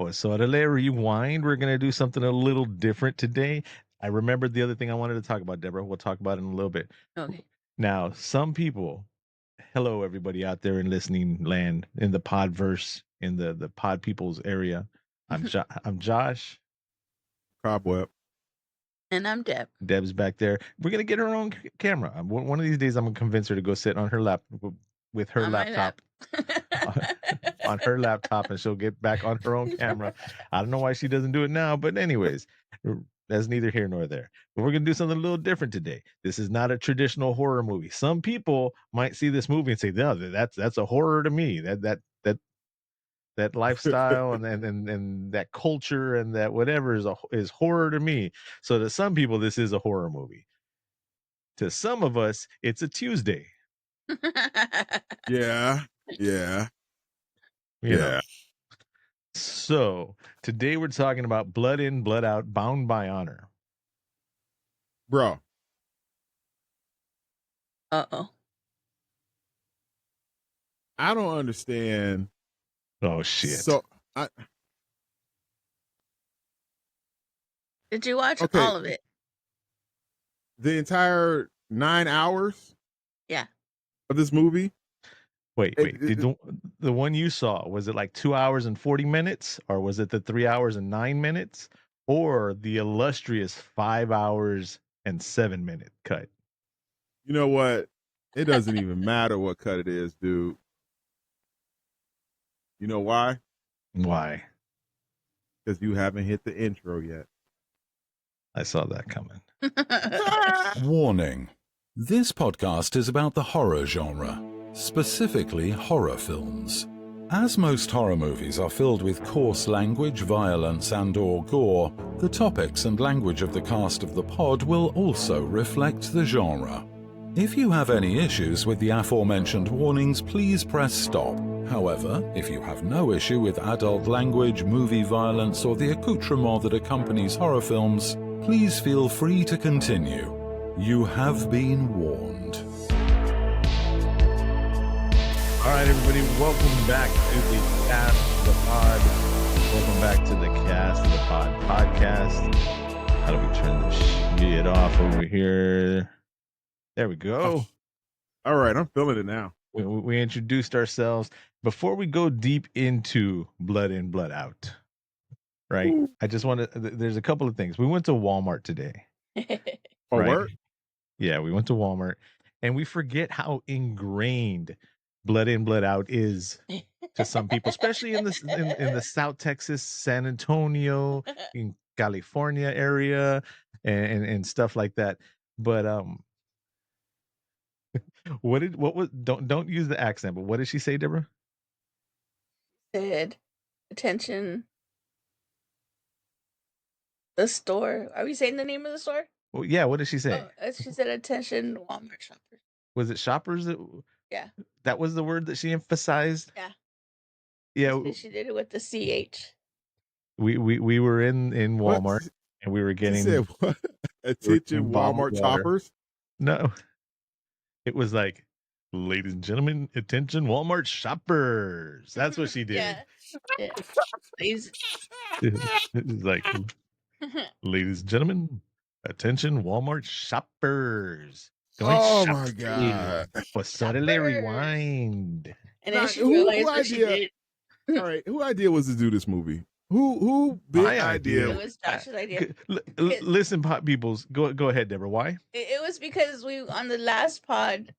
Oh, so at a rewind, we're gonna do something a little different today. I remembered the other thing I wanted to talk about, Deborah. We'll talk about it in a little bit. Okay. Now, some people, hello everybody out there in listening land, in the podverse, in the pod people's area. I'm Josh. Cobweb. And I'm Deb. Deb's back there. We're gonna get her own camera. One of these days, I'm gonna convince her to go sit on her lap with her On my laptop on her laptop, and she'll get back on her own camera. I don't know why she doesn't do it now, but anyways, that's neither here nor there. But we're gonna do something a little different today. This is not a traditional horror movie. Some people might see this movie and say, "No, that's a horror to me. That lifestyle and that culture and that whatever is horror to me." So to some people, this is a horror movie. To some of us, it's a Tuesday. Yeah. You know. So today we're talking about Blood In, Blood Out, Bound by Honor. Bro. Uh-oh. I don't understand. Oh shit. So Did you watch all of it? The entire 9 hours? Yeah. Of this movie? Wait. Did the one you saw, was it like 2 hours and 40 minutes? Or was it the 3 hours and 9 minutes? Or the illustrious 5 hours and 7 minute cut? You know what? It doesn't even matter what cut it is, dude. You know why? Why? Because you haven't hit the intro yet. I saw that coming. Warning. This podcast is about the horror genre, specifically horror films. As most horror movies are filled with coarse language, violence, and/or gore, the topics and language of the cast of the pod will also reflect the genre. If you have any issues with the aforementioned warnings, please press stop. However, if you have no issue with adult language, movie violence, or the accoutrement that accompanies horror films, please feel free to continue. You have been warned. All right, everybody, welcome back to the Cast of the Pod. Welcome back to the Cast of the Pod podcast. How do we turn this shit off over here? There we go. Oh. All right, I'm feeling it now. We introduced ourselves. Before we go deep into Blood In, Blood Out, right? Ooh. I just want to, there's a couple of things. We went to Walmart today. Oh, right? Yeah, we went to Walmart, and we forget how ingrained Blood In, Blood Out is to some people, especially in the South Texas, San Antonio, in California area, and stuff like that. But don't use the accent, but what did she say, Deborah? Said, attention, the store. Are we saying the name of the store? Well, yeah, what did she say? Oh, she said, attention, Walmart shoppers. Was it shoppers? Yeah. That was the word that she emphasized? Yeah. Yeah. She did it with the CH. We were in Walmart, and we were getting... She said, what? Attention, Walmart shoppers? No. It was like, ladies and gentlemen, attention, Walmart shoppers. That's what she did. Yeah. It's like, ladies and gentlemen, attention, Walmart shoppers. Oh my God. Suddenly rewind. And then she realized what she did. All right, who idea was to do this movie? Who big idea? It was Josh's idea. Listen, pot peoples, go ahead, Deborah. Why? It was because we, on the last pod,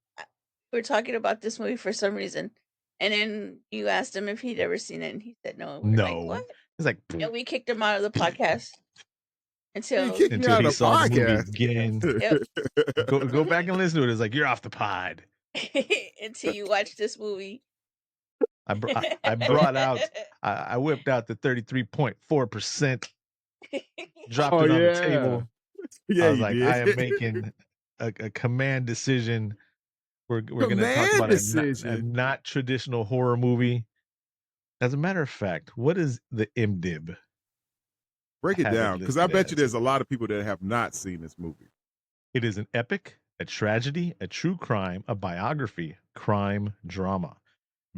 we were talking about this movie for some reason, and then you asked him if he'd ever seen it, and he said no. No. Like, what? He's like, and we kicked him out of the podcast until he saw the movie again. Yep. Go back and listen to it. It's like, you're off the pod until you watch this movie. I brought out, I whipped out the 33.4%, dropped it on the table. Yeah, I was like, I am making a command decision. We're going to talk about a not traditional horror movie. As a matter of fact, what is the MDib? Break it down, because I bet you there's a lot of people that have not seen this movie. It is an epic, a tragedy, a true crime, a biography, crime drama.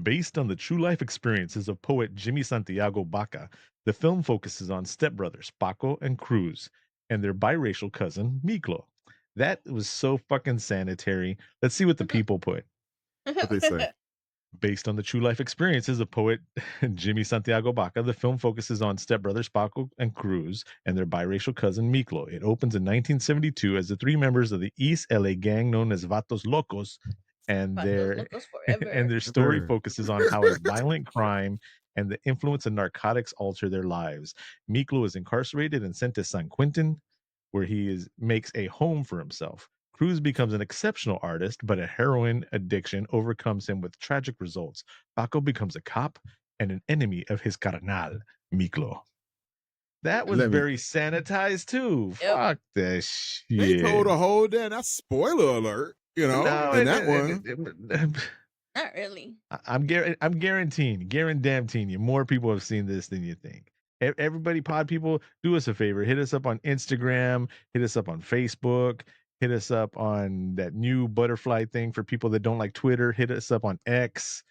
Based on the true life experiences of poet Jimmy Santiago Baca, the film focuses on stepbrothers Paco and Cruz and their biracial cousin Miklo. That was so fucking sanitary. Let's see what the people put. What they say? Based on the true life experiences of poet Jimmy Santiago Baca, the film focuses on stepbrothers Paco and Cruz and their biracial cousin Miklo. It opens in 1972 as the three members of the East LA gang known as Vatos Locos, and Vatos Locos forever. and their story focuses on how a violent crime and the influence of narcotics alter their lives. Miklo is incarcerated and sent to San Quentin, where makes a home for himself. Cruz becomes an exceptional artist, but a heroin addiction overcomes him with tragic results. Paco becomes a cop and an enemy of his carnal, Miklo. That was very sanitized too. Yep. Fuck that shit. They told a whole damn. That's spoiler alert. You know, in that one. Not really. I'm guaranteeing you more people have seen this than you think. Everybody, pod people, do us a favor. Hit us up on Instagram. Hit us up on Facebook. Hit us up on that new butterfly thing for people that don't like Twitter. Hit us up on X.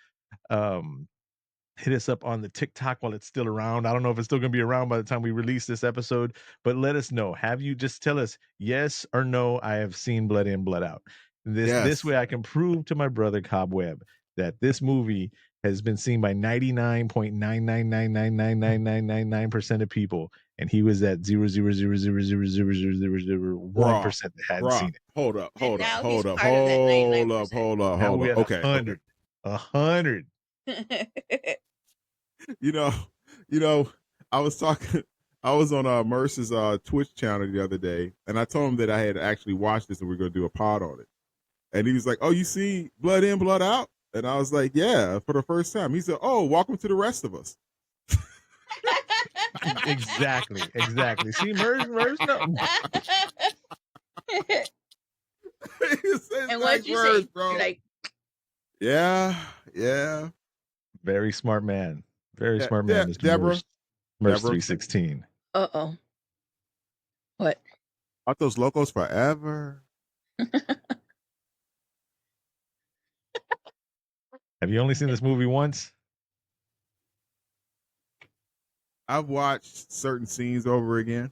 Hit us up on the TikTok while it's still around. I don't know if it's still going to be around by the time we release this episode, but let us know. Just tell us yes or no, I have seen Blood In, Blood Out. This way I can prove to my brother Cobweb that this movie has been seen by 99.999999999% of people, and he was at 0.000000001% that hadn't seen it. Hold up. Now we at Okay. 100. You know, I was on Mercer's Twitch channel the other day, and I told him that I had actually watched this and we are going to do a pod on it. And he was like, "Oh, you see Blood In, Blood Out?" And I was like, "Yeah, for the first time." He said, "Oh, welcome to the rest of us." Exactly. See, Merz, no. And what'd you say? Bro. Like, yeah. Very smart man. Smart man, Mr. Deborah. Merz 316. Uh-oh. What? Aren't those locos forever? Have you only seen this movie once? I've watched certain scenes over again.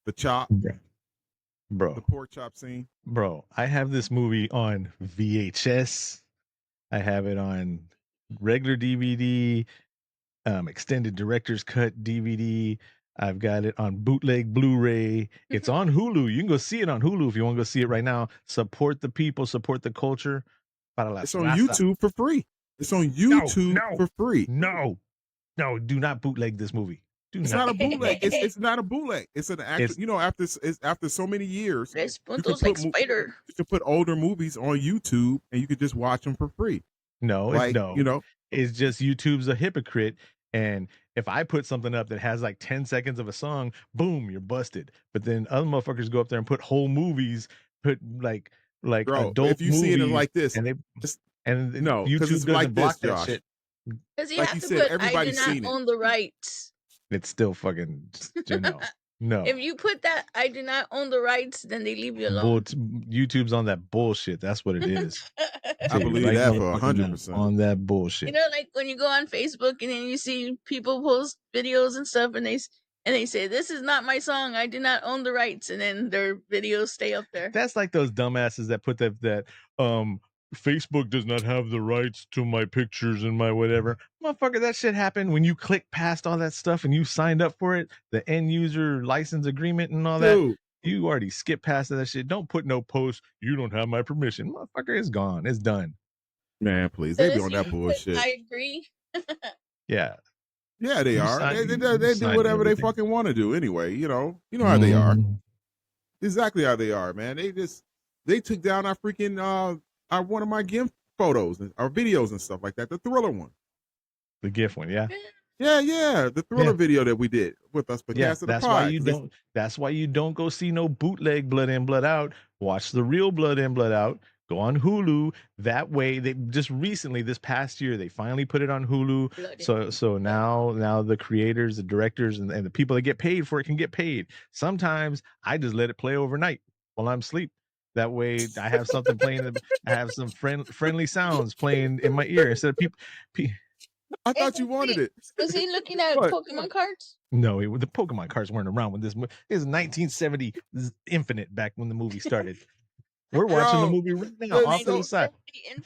The chop. Bro. The pork chop scene. Bro, I have this movie on VHS. I have it on regular DVD, extended director's cut DVD. I've got it on bootleg Blu-ray. It's on Hulu. You can go see it on Hulu if you want to go see it right now. Support the people, support the culture. It's on YouTube for free. It's on YouTube for free. No, do not bootleg this movie. It's not a bootleg. It's not a bootleg. It's an actual. After so many years, you can put older movies on YouTube and you can just watch them for free. It's just YouTube's a hypocrite. And if I put something up that has like 10 seconds of a song, boom, you're busted. But then other motherfuckers go up there and put whole movies, put like Bro, adult if you see it like this, and YouTube doesn't like block this, that Josh. shit. Because Like you said, everybody's I do seen not it. own the rights. It's still fucking no. If you put that I do not own the rights, then they leave you alone. YouTube's on that bullshit. That's what it is. I believe that for 100%. On that bullshit. You know, like when you go on Facebook and then you see people post videos and stuff, and they say, "This is not my song. I do not own the rights," and then their videos stay up there. That's like those dumbasses that put that Facebook does not have the rights to my pictures and my whatever. Motherfucker, that shit happened when you click past all that stuff and you signed up for it, the end user license agreement and all that. You already skipped past that shit. Don't put no post. You don't have my permission. Motherfucker, it's gone. It's done. Man, please. They be on that bullshit. I agree. Yeah. Yeah, they are. They do whatever they fucking want to do anyway. You know how they are. Exactly how they are, man. They took down our freaking one of my GIF photos or videos and stuff like that. The Thriller one. The GIF one, yeah. Yeah. The Thriller video that we did with us. That's why you don't go see no bootleg Blood In, Blood Out. Watch the real Blood In, Blood Out. Go on Hulu. That way, they just recently, this past year, they finally put it on Hulu. So now the creators, the directors, and the people that get paid for it can get paid. Sometimes I just let it play overnight while I'm asleep. That way, I have something playing. I have some friendly sounds playing in my ear instead of people. I thought you wanted it. Was he looking at What? Pokemon cards? No, the Pokemon cards weren't around when this movie. It was 1970 Infinite back when the movie started. We're watching the movie right now, off to the side.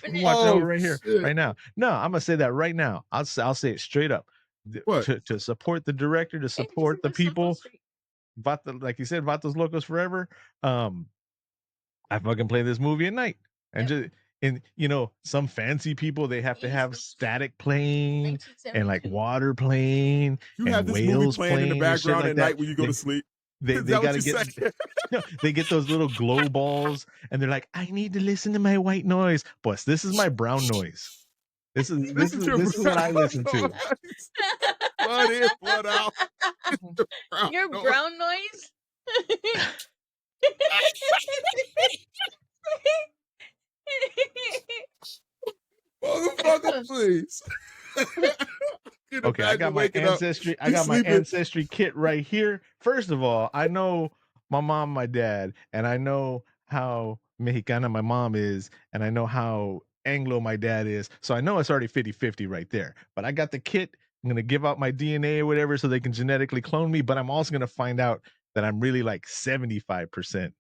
We're watching it right here, right now. No, I'm gonna say that right now. I'll say it straight up. What? To support the director, to support the people. Like you said, Vatos Locos Forever. I fucking play this movie at night, and some fancy people, they have to have static playing and like water playing. You and have this whales movie playing in the background like at night when you go to sleep. They gotta get they get those little glow balls, and they're like, I need to listen to my white noise. Boss, this is my brown noise. This is what I listen to. Blood in, blood out. Your brown noise? Motherfucker, please. Okay, I got my ancestry. I got my ancestry kit right here. First of all, I know my mom, my dad, and I know how Mexicana my mom is, and I know how Anglo my dad is. So I know it's already 50-50 right there. But I got the kit. I'm gonna give out my DNA or whatever so they can genetically clone me. But I'm also gonna find out that I'm really like 75%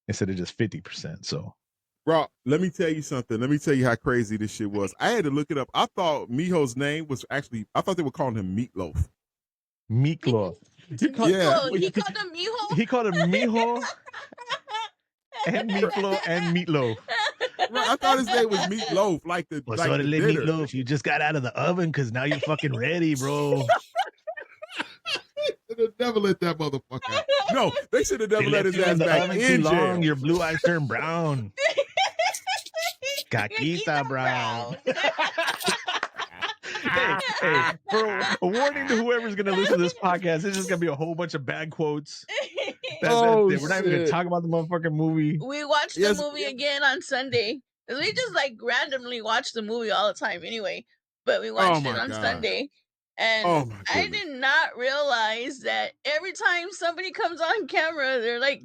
instead of just 50%. So. Bro, let me tell you something. Let me tell you how crazy this shit was. I had to look it up. I thought Mijo's name was actually, I thought they were calling him Meatloaf. Meatloaf. He called him Mijo? He called him Mijo and Meatloaf and Meatloaf. Right, I thought his name was Meatloaf, like the Well, like so the Meatloaf, you just got out of the oven because now you're fucking ready, bro. They never let that motherfucker out. No, they should have never let his ass back in jail. Your blue eyes turn brown. Caquita brown. hey, for a warning to whoever's going to listen to this podcast, it's just going to be a whole bunch of bad quotes. We're not even going to talk about the motherfucking movie. We watched the movie again on Sunday. We just like randomly watch the movie all the time anyway. But we watched it on Sunday. And I did not realize that every time somebody comes on camera, they're like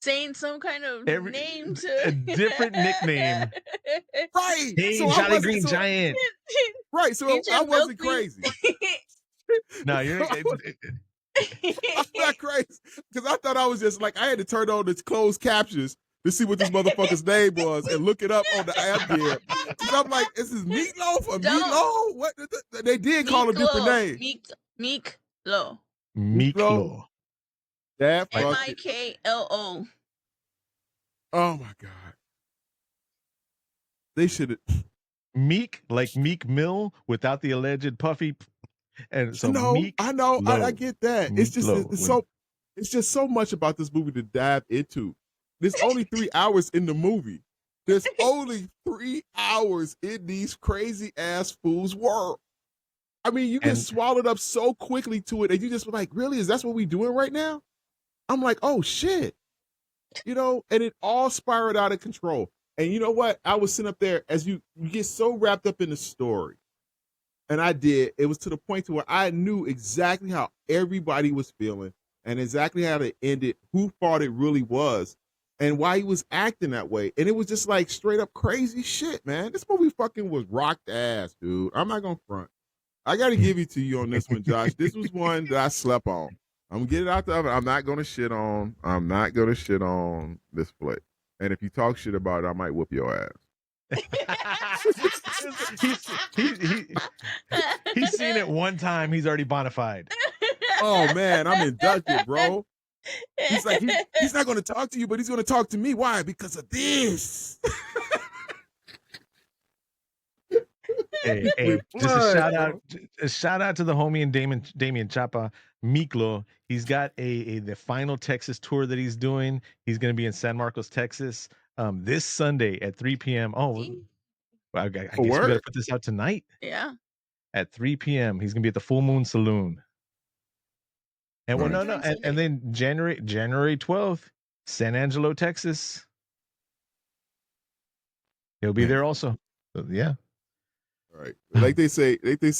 saying some kind of name to a different nickname. Right. Hey, so Jolly Green Giant. Right. So I wasn't crazy. No, you're I'm not crazy. Because I thought I was just like, I had to turn on the closed captions to see what this motherfucker's name was and look it up on the app here. Because I'm like, is this Meatloaf or Meatloaf? What? They did call him different names. Meeklo. Meeklo. That Miklo. Oh my God. They should have. Meek, like Meek Mill without the alleged puffy. And so I know. I get that. It's just so much about this movie to dive into. There's only 3 hours in the movie. There's only 3 hours in these crazy ass fools' world. I mean, you get swallowed up so quickly to it, and you just like, really? Is that what we doing right now? I'm like, oh shit. And it all spiraled out of control. And you know what? I was sitting up there as you get so wrapped up in the story. And I did. It was to the point to where I knew exactly how everybody was feeling and exactly how it ended, who thought it really was, and why he was acting that way. And it was just like straight up crazy shit, man. This movie fucking was rocked ass, dude. I'm not going to front. I got to give it to you on this one, Josh. This was one that I slept on. I'm going to get it out the oven. I'm not going to shit on this flick. And if you talk shit about it, I might whoop your ass. He's seen it one time. He's already bonafide. Oh man, I'm inducted, bro. He's like, he's not going to talk to you, but he's going to talk to me. Why? Because of this. Hey, just a shout out to the homie and Damien Chapa, Miklo. He's got the final Texas tour that he's doing. He's going to be in San Marcos, Texas, this Sunday at 3 p.m. Oh, I guess we better put this out tonight. Yeah. At 3 p.m. He's going to be at the Full Moon Saloon. And and then January 12th, San Angelo, Texas. He'll be there also. So, yeah. All right. Like they say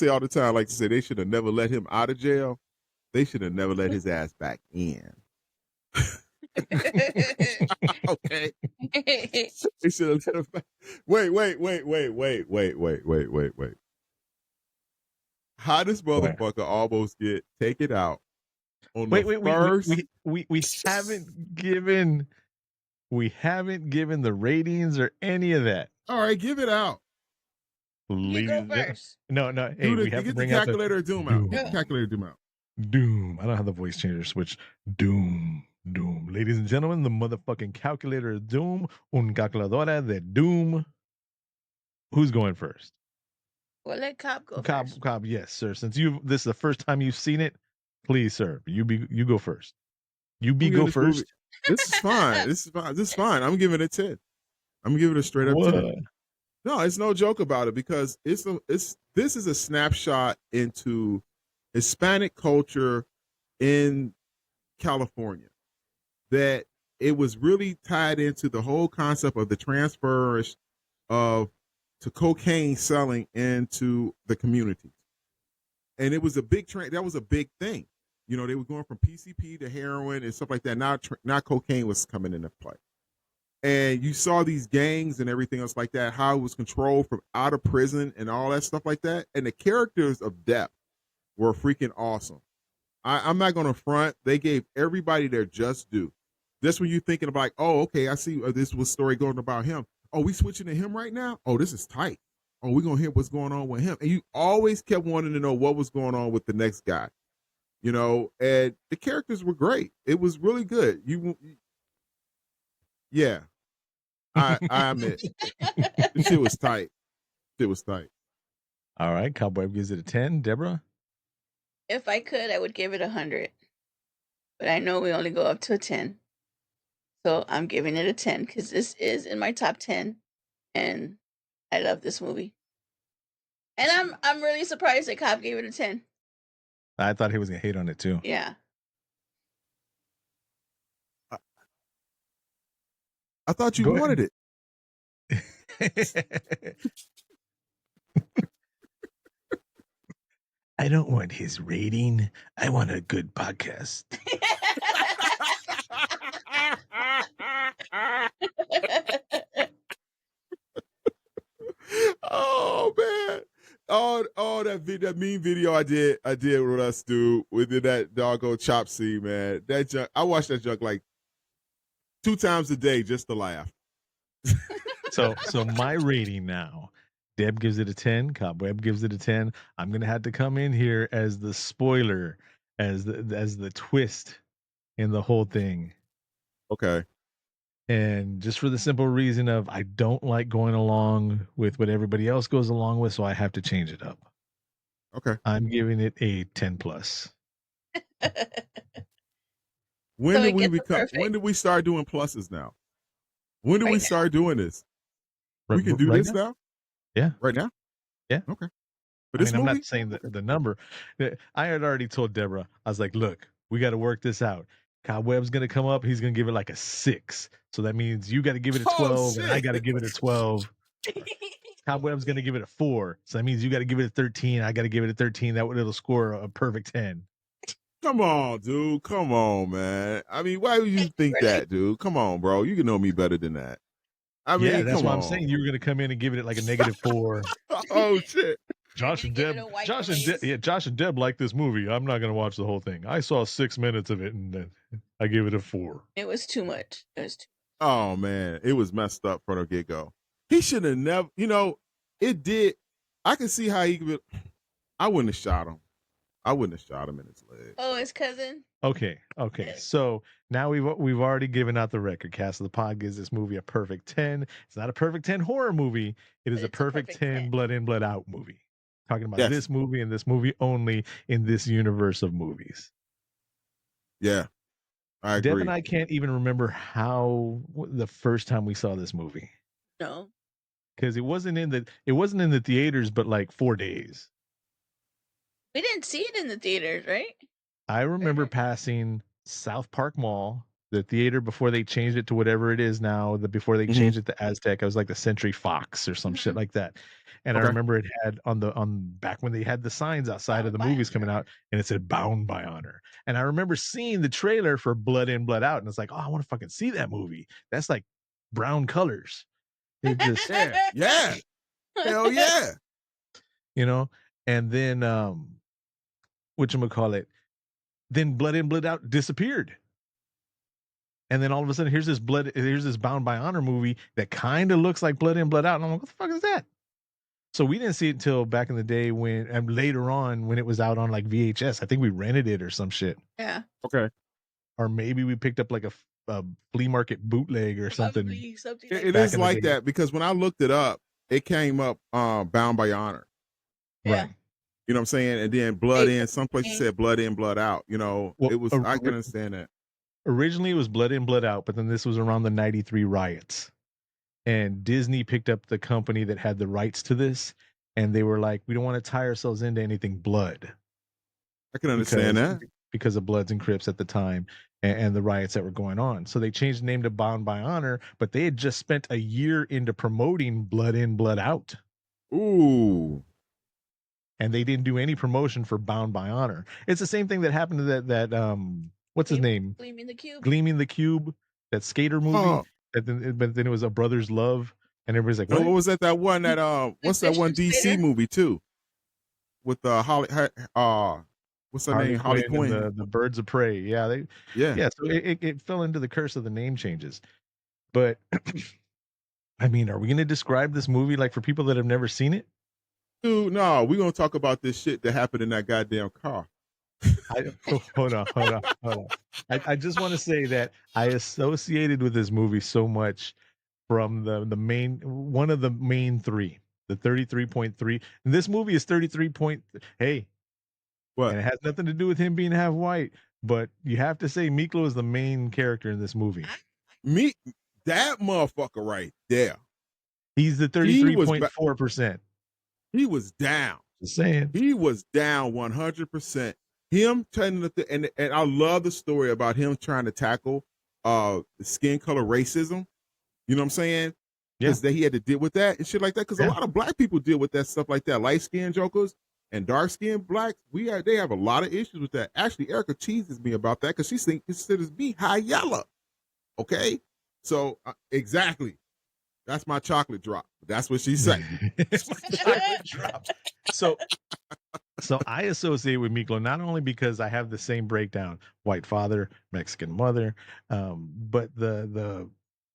all the time, like to say they should have never let him out of jail. They should have never let his ass back in. Okay. They should have let him back. Wait. How this Where? motherfucker almost get taken out on Wait, the wait, first? we haven't given the ratings or any of that. All right, give it out. You go Ladies, first. no, hey, we have to Get the bring out the calculator of doom out. doom. Get the calculator of doom out. Doom. I don't have the voice changer switch. Doom. Doom. Ladies and gentlemen, the motherfucking calculator of doom. Un calculadora de doom. Who's going first? Well, let Cop go Cobb, first. Cobb, yes, sir. Since this is the first time you've seen it, please, sir, you go first. Go this movie. first. This is fine. This is fine. I'm giving it 10. I'm giving it a straight up 10. No, it's no joke about it because this is a snapshot into Hispanic culture in California that it was really tied into the whole concept of the transfers of to cocaine selling into the communities. And it was a big that was a big thing. You know, they were going from PCP to heroin and stuff like that. Now cocaine was coming into play. And you saw these gangs and everything else like that, how it was controlled from out of prison and all that stuff like that. And the characters of depth were freaking awesome. I'm not going to front. They gave everybody their just due. That's when you're thinking about, like, oh, okay, I see this was story going about him. Oh, we switching to him right now? Oh, this is tight. Oh, we're going to hear what's going on with him. And you always kept wanting to know what was going on with the next guy. You know, and the characters were great. It was really good. Yeah. I admit. This shit was tight. It was tight. All right, Cobweb gives it a 10. Deborah? If I could, I would give it 100. But I know we only go up to a 10. So I'm giving it a 10 because this is in my top 10. And I love this movie. And I'm really surprised that Cobb gave it a 10. I thought he was going to hate on it too. Yeah. I thought you wanted it. I don't want his rating. I want a good podcast. Oh man. Oh that mean video I did with us, dude, within that doggone chop scene, man. That junk, I watched that junk like 2 times a day just to laugh. So my rating now, Deb gives it a 10, Cobweb gives it a 10. I'm gonna have to come in here as the spoiler, as the twist in the whole thing. Okay. And just for the simple reason of I don't like going along with what everybody else goes along with, so I have to change it up. Okay. I'm giving it a 10 plus. When did we start doing pluses now? When did we start doing this? We can do right this now? Yeah. Right now? Yeah. Okay. But I'm not saying the number. I had already told Deborah, I was like, look, we got to work this out. Cobweb's going to come up. He's going to give it like a 6. So that means you got to give it a 12 and I got to give it a 12. Cobweb's going to give it a 4. So that means you got to give it a 13. I got to give it a 13. It'll score a perfect 10. Come on, dude. Come on, man. I mean, why would you think that, dude? Come on, bro. You can know me better than that. I mean, yeah, that's come why on. I'm saying you were going to come in and give it like a -4. Oh shit. Josh and Deb like this movie. I'm not going to watch the whole thing. I saw 6 minutes of it and then I gave it a 4. It was too much. Oh man, it was messed up from the get go. He should have never. You know, it did. I can see how he could. I wouldn't have shot him. I wouldn't have shot him in his leg. Oh, his cousin. Okay. So now we've already given out the record. Cast of the Pod gives this movie a perfect 10. It's not a perfect 10 horror movie. It is a perfect 10 blood in, blood out movie. Talking about this movie and this movie only in this universe of movies. Yeah, I agree. Deb and I can't even remember how the first time we saw this movie. No, because it wasn't in the theaters, but like 4 days. We didn't see it in the theaters, right? I remember passing South Park Mall, the theater before they changed it to whatever it is now. Before they changed it to Aztec, I was like the Century Fox or some shit like that. And I remember it had on back when they had the signs outside of the movies coming out, and it said "Bound by Honor." And I remember seeing the trailer for Blood In, Blood Out, and it's like, oh, I want to fucking see that movie. That's like brown colors. It just yeah, hell yeah. You know, and then whatchamacallit, then Blood In, Blood Out disappeared. And then all of a sudden, here's this Bound by Honor movie that kind of looks like Blood In, Blood Out. And I'm like, what the fuck is that? So we didn't see it until back in the day and later on when it was out on like VHS. I think we rented it or some shit. Yeah. Okay. Or maybe we picked up like a flea market bootleg or something. It is like that because when I looked it up, it came up Bound by Honor. Yeah. Right. You know what I'm saying? And then Blood In, some places said Blood In, Blood Out. You know, it was, I can understand that. Originally it was Blood In, Blood Out, but then this was around the 93 riots. And Disney picked up the company that had the rights to this, and they were like, we don't want to tie ourselves into anything blood. I can understand that. Because of Bloods and Crips at the time and the riots that were going on. So they changed the name to Bound by Honor, but they had just spent a year into promoting Blood In, Blood Out. Ooh. And they didn't do any promotion for Bound by Honor. It's the same thing that happened to that what's his name? Gleaming the Cube, that skater movie. But then it was A Brother's Love, and everybody's like, what was that? That one that what's that one DC movie too? With Holly what's her name? Harley Quinn. The Birds of Prey. Yeah, so it fell into the curse of the name changes. But I mean, are we gonna describe this movie like for people that have never seen it? Dude, no, we're gonna talk about this shit that happened in that goddamn car. Hold on. I just want to say that I associated with this movie so much from the main one of the main three, the 33.3. And this movie is 33 point. Hey, what? And it has nothing to do with him being half white, but you have to say Miklo is the main character in this movie. That motherfucker right there. He's the 33.4%. He was down. Just saying. He was down 100%. Him turning the and I love the story about him trying to tackle skin color racism. You know what I'm saying? Because that he had to deal with that and shit like that. Because a lot of black people deal with that stuff like that. Light skinned jokers and dark skinned blacks, they have a lot of issues with that. Actually, Erica teases me about that because she considers me high yellow. Okay, so exactly. That's my chocolate drop. That's what she said. It's my chocolate drop. So I associate with Miklo not only because I have the same breakdown, white father, Mexican mother, but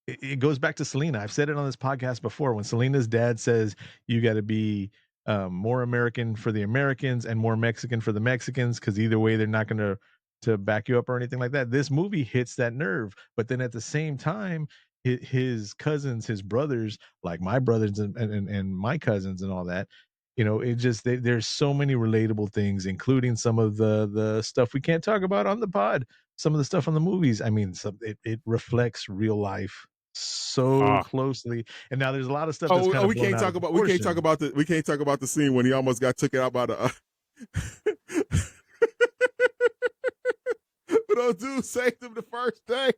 it goes back to Selena. I've said it on this podcast before. When Selena's dad says you got to be more American for the Americans and more Mexican for the Mexicans, because either way they're not going to back you up or anything like that. This movie hits that nerve, but then at the same time, his cousins, his brothers, like my brothers and my cousins and all that, you know, it just there's so many relatable things, including some of the stuff we can't talk about on the pod. Some of the stuff on the movies. I mean, it reflects real life so closely. And now there's a lot of stuff. We can't talk about the scene when he almost got taken out by the. But old dude saved him the first day.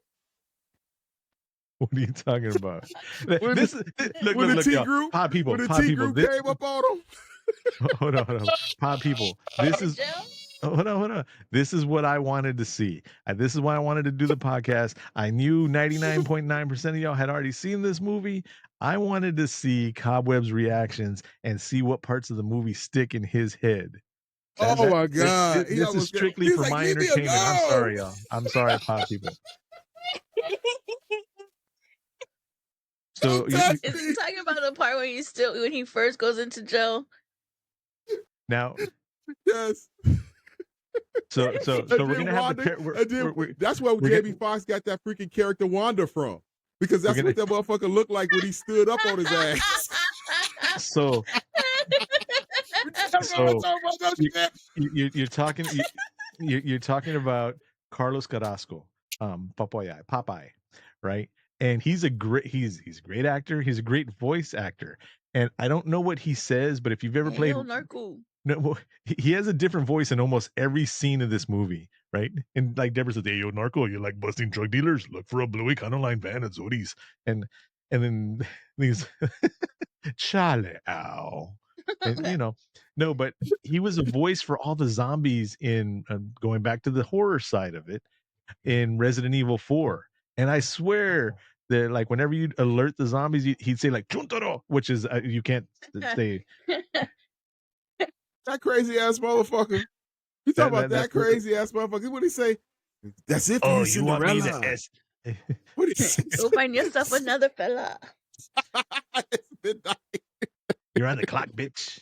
What are you talking about? Look, the T group, pod people, when the T group came up on him. Hold on, pod people. Hold on. This is what I wanted to see. This is why I wanted to do the podcast. I knew 99.9% of y'all had already seen this movie. I wanted to see Cobweb's reactions and see what parts of the movie stick in his head. My God. This is strictly for my entertainment. I'm sorry, y'all. I'm sorry, pod people. So is he talking about the part when he first goes into jail? Now, yes. So we're gonna have that's where Jamie Foxx got that freaking character Wanda from, because that's what that motherfucker looked like when he stood up on his ass. So you're talking about Carlos Carrasco, Popeye, right? And he's a great actor. He's a great voice actor. And I don't know what he says, but if you've ever played Narco. No, he has a different voice in almost every scene of this movie, right? And like Deborah says, "Hey, yo, narco, you like busting drug dealers? Look for a Bluey Econoline van at Zodi's." And then these Charlie ow. And no, but he was a voice for all the zombies in going back to the horror side of it in Resident Evil 4. And I swear that like whenever you alert the zombies, he'd say like Chuntaro, which is you can't say that crazy ass motherfucker. You talk about that that's crazy ass motherfucker. What did he say? That's it for you, you want me to Cinderella. S What did he say? Go find yourself another fella. It's midnight. You're on the clock, bitch.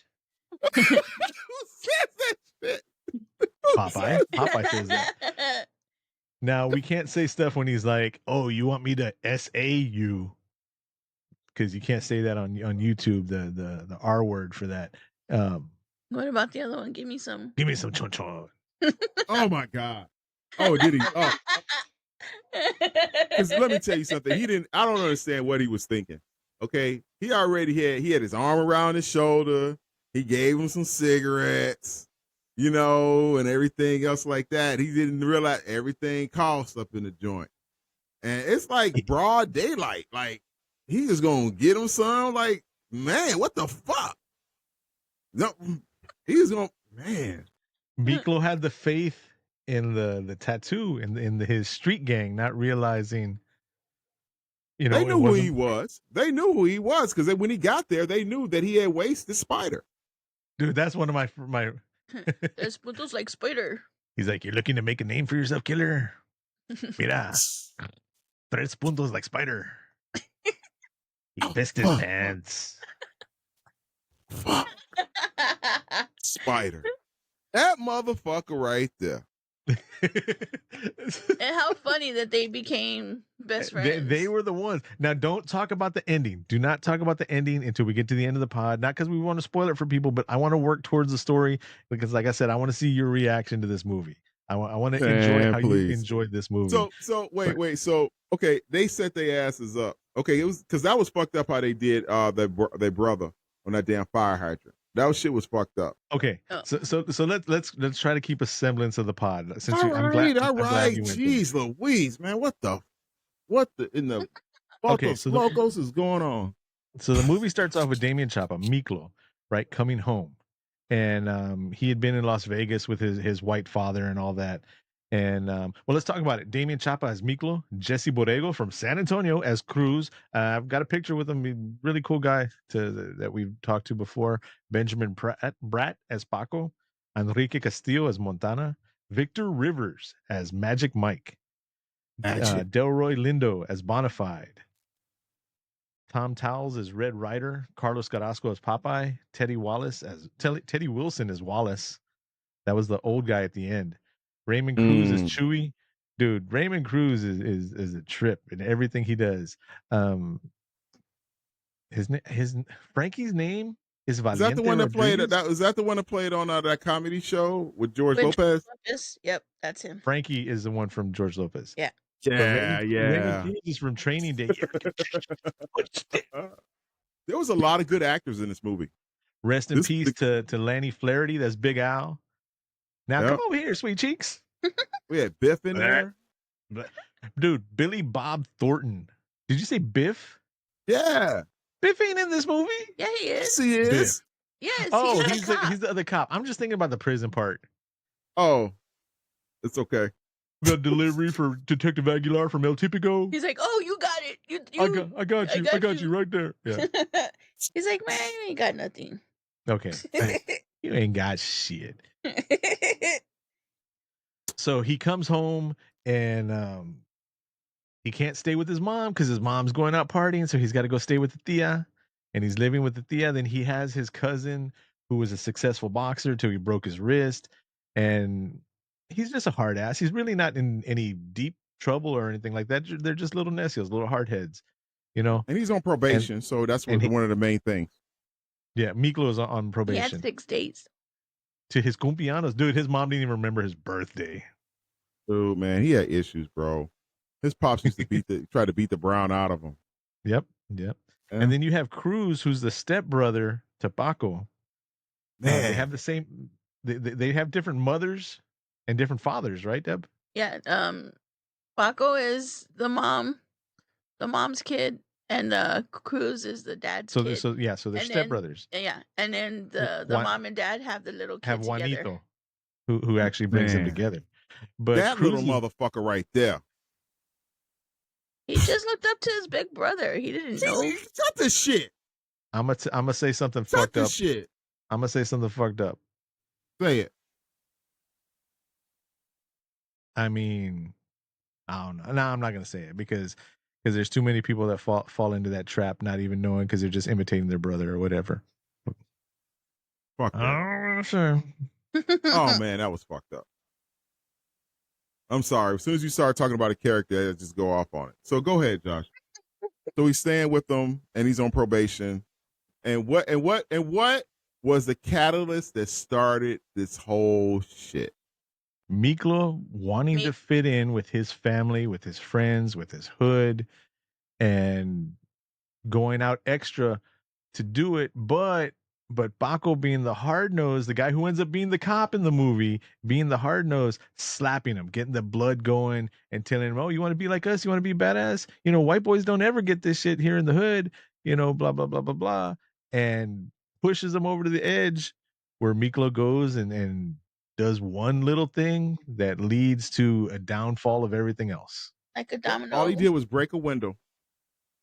Who says that shit? Popeye says that. Now we can't say stuff when he's like, "Oh, you want me to SA you?" Because you can't say that on YouTube. The R word for that. What about the other one? Give me some. Give me some chon chon. Oh my god. Oh, did he? Oh, because let me tell you something. I don't understand what he was thinking. Okay, he had his arm around his shoulder. He gave him some cigarettes, and everything else like that. He didn't realize everything costs up in the joint, and it's like broad daylight. Like he just gonna get him some. Like, man, what the fuck? No, he's gonna man. Miklo had the faith in the tattoo in his street gang, not realizing. They knew who he was. They knew who he was because when he got there, they knew that he had wasted Spider. Dude, that's one of my. There's puntos like Spider. He's like, "You're looking to make a name for yourself, killer. Mira, 3 puntos like Spider." He pissed his pants. Fuck. Spider. That motherfucker right there. And how funny that they became best friends. They were the ones. Now, don't talk about the ending. Do not talk about the ending until we get to the end of the pod. Not because we want to spoil it for people, but I want to work towards the story because, like I said, I want to see your reaction to this movie. I want to enjoy how you enjoyed this movie. So wait. So okay, they set their asses up. Okay, it was because that was fucked up how they did their brother on that damn fire hydrant. That shit was fucked up. Okay, so let's try to keep a semblance of the pod. Since I'm glad Jeez Louise, man, what the in the locos is going on? So the movie starts off with Damien Chapa, Miklo, right, coming home, and he had been in Las Vegas with his white father and all that. And well, let's talk about it. Damien Chapa as Miklo, Jesse Borrego from San Antonio as Cruz. I've got a picture with him. Really cool guy that we've talked to before. Benjamin Bratt as Paco, Enrique Castillo as Montana, Victor Rivers as Magic Mike, Delroy Lindo as Bonafide, Tom Towles as Red Rider, Carlos Carrasco as Popeye, Teddy Wilson as Wallace. That was the old guy at the end. Raymond Cruz is Chewy. Dude, Raymond Cruz is a trip in everything he does. His Frankie's name is Valiente. Is that the one that played? Rodriguez? Is that the one that played on that comedy show with George Lopez? Yep, that's him. Frankie is the one from George Lopez. Yeah. Raymond Cruz is from Training Day. There was a lot of good actors in this movie. Rest in peace to Lanny Flaherty. That's Big Al. Now come over here, sweet cheeks. We had Biff in there. Dude, Billy Bob Thornton. Did you say Biff? Yeah. Biff ain't in this movie. Yeah, he is. Yes, he is. Biff. Yes. Oh, he's the other cop. I'm just thinking about the prison part. Oh, it's okay. The delivery for Detective Aguilar from El Típico. He's like, "Oh, you got it. I got you. I got you right there." Yeah. He's like, "Man, you ain't got nothing." Okay. You ain't got shit. So he comes home and he can't stay with his mom because his mom's going out partying. So he's got to go stay with the tia, and he's living with the tia. Then he has his cousin who was a successful boxer till he broke his wrist, and he's just a hard ass. He's really not in any deep trouble or anything like that. They're just little necios, little hard heads, And he's on probation, so that's one of the main things. Yeah, Miklo is on probation. He had 6 days. To his cumpleaños. Dude, his mom didn't even remember his birthday. Dude, man, he had issues, bro. His pops used to try to beat the brown out of him. Yep. Yeah. And then you have Cruz, who's the stepbrother to Paco. Man, they have the same. They have different mothers And different fathers, right, Deb? Yeah. Paco is the mom's kid, and Cruz is the dad's So kid. so they're And then stepbrothers. and then the Juan, mom and dad have the little have kid together. Juanito, who actually brings them Man, together. But that little Cruz is motherfucker right there. He just looked up to his big brother. He didn't know. Shut this shit. I'm gonna say something Shut fucked this up. shit. I'm gonna say something fucked up. Say it. I mean, I don't know. No, I'm not gonna say it because there's too many people that fall into that trap, not even knowing because they're just imitating their brother or whatever. Fuck that. Oh, sure. Oh man, that was fucked up. I'm sorry. As soon as you start talking about a character, I just go off on it. So go ahead, Josh. So he's staying with them, and he's on probation. And what was the catalyst that started this whole shit? Miklo wanting to fit in with his family, with his friends, with his hood, and going out extra to do it, but Baco being the hard nose, the guy who ends up being the cop in the movie, being the hard nose, slapping him, getting the blood going, and telling him, "Oh, you want to be like us? You want to be badass? You know, white boys don't ever get this shit here in the hood. You know, blah blah blah blah blah," and pushes him over to the edge, where Miklo goes and does one little thing that leads to a downfall of everything else. Like a domino. All he did was break a window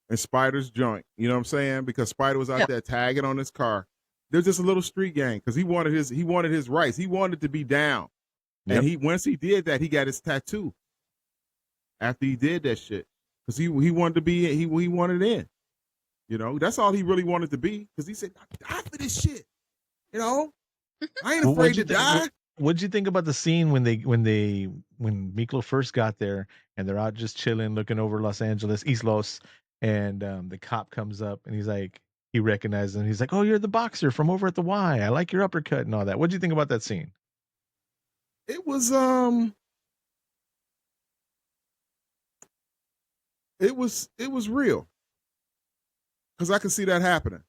in Spider's joint. You know what I'm saying? Because Spider was out there tagging on his car. There's just a little street gang because he wanted his rights. He wanted to be down. Yep. And once he did that, he got his tattoo. After he did that shit, because he wanted to be he wanted in. You know, that's all he really wanted to be. Because he said, "I die for this shit." You know, I ain't afraid to die. What'd you think about the scene when Miklo first got there and they're out just chilling, looking over Los Angeles, East Los, and the cop comes up and he's like, he recognizes him. He's like, "Oh, you're the boxer from over at the Y. I like your uppercut and all that." What'd you think about that scene? It was it was real. Because I could see that happening.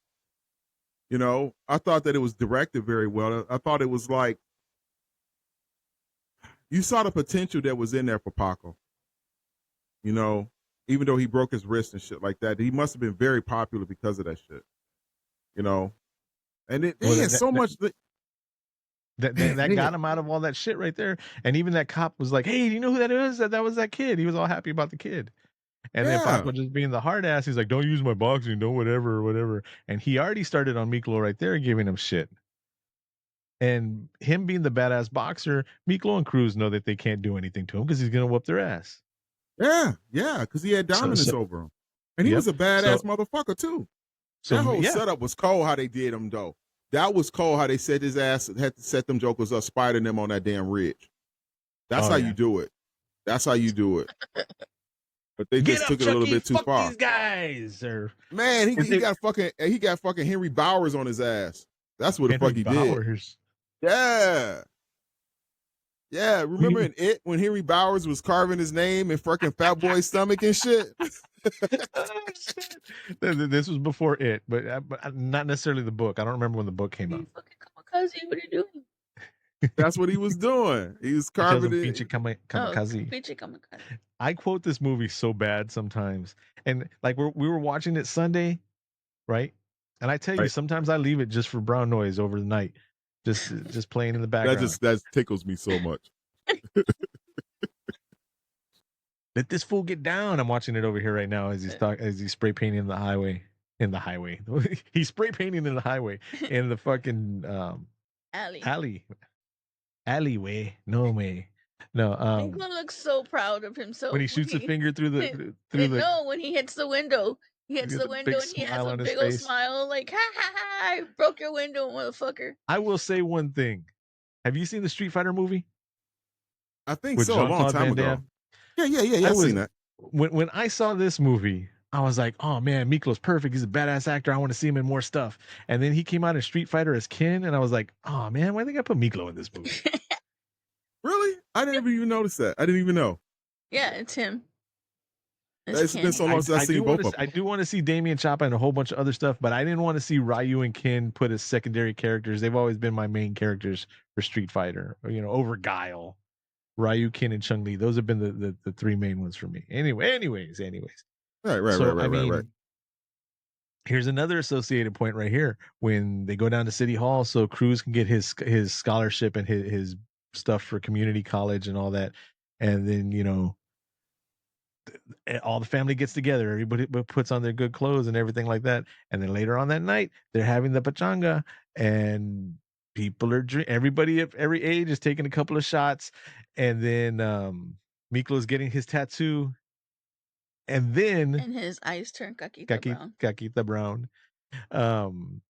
You know, I thought that it was directed very well. I thought it was like, you saw the potential that was in there for Paco. You know, even though he broke his wrist and shit like that, he must have been very popular because of that shit. You know, and it had so much that got him out of all that shit right there. And even that cop was like, "Hey, do you know who that is? That was that kid." He was all happy about the kid. And then Paco just being the hard ass, he's like, "Don't use my boxing, don't whatever. And he already started on Miklo right there, giving him shit. And him being the badass boxer, Miklo and Cruz know that they can't do anything to him because he's gonna whoop their ass. Yeah, because he had dominance over him, and he was a badass motherfucker too. That whole setup was cold. How they did him though, that was cold. How they set his ass, had to set them jokers up, spiding them on that damn ridge. That's how you do it. That's how you do it. But they just took it a little bit too far. These guys, man, he got fucking Henry Bowers on his ass. That's what the fuck he did. Yeah. Remember in It when Henry Bowers was carving his name in fucking Fat Boy's stomach and shit? This was before It, but not necessarily the book. I don't remember when the book came out. Fucking kamikaze, what are you doing? That's what he was doing. He was carving it. Kamikaze. I quote this movie so bad sometimes, and like we were watching it Sunday, right? And I tell you, sometimes I leave it just for brown noise over the night, just playing in the background. That tickles me so much. Let this fool get down. I'm watching it over here right now as he's spray painting in the highway. He's spray painting in the highway in the fucking alleyway. No way. No. Miklo looks so proud of himself when he shoots a finger through the No, when he hits the window. He hits the window and he has a big old smile, like, "Ha ha ha! I broke your window, motherfucker." I will say one thing. Have you seen the Street Fighter movie? I think so. A long time ago. Yeah. I've seen that. When I saw this movie, I was like, "Oh man, Miklo's perfect. He's a badass actor. I want to see him in more stuff." And then he came out in Street Fighter as Ken, and I was like, "Oh man, why think I put Miklo in this movie?" Really? I didn't even notice that. I didn't even know. Yeah, it's him. It's been so long since I've seen both of them. I do want to see Damien Chapa and a whole bunch of other stuff, but I didn't want to see Ryu and Ken put as secondary characters. They've always been my main characters for Street Fighter, over Guile Ryukin and Chun Li. Those have been the three main ones for me. Anyways. Right. Here's another associated point right here. When they go down to City Hall, so Cruz can get his scholarship and his stuff for community college and all that, and then all the family gets together. Everybody puts on their good clothes and everything like that. And then later on that night, they're having the pachanga, and people are everybody of every age is taking a couple of shots, and then Miklo's getting his tattoo, and then and his eyes turn caquita brown. brown.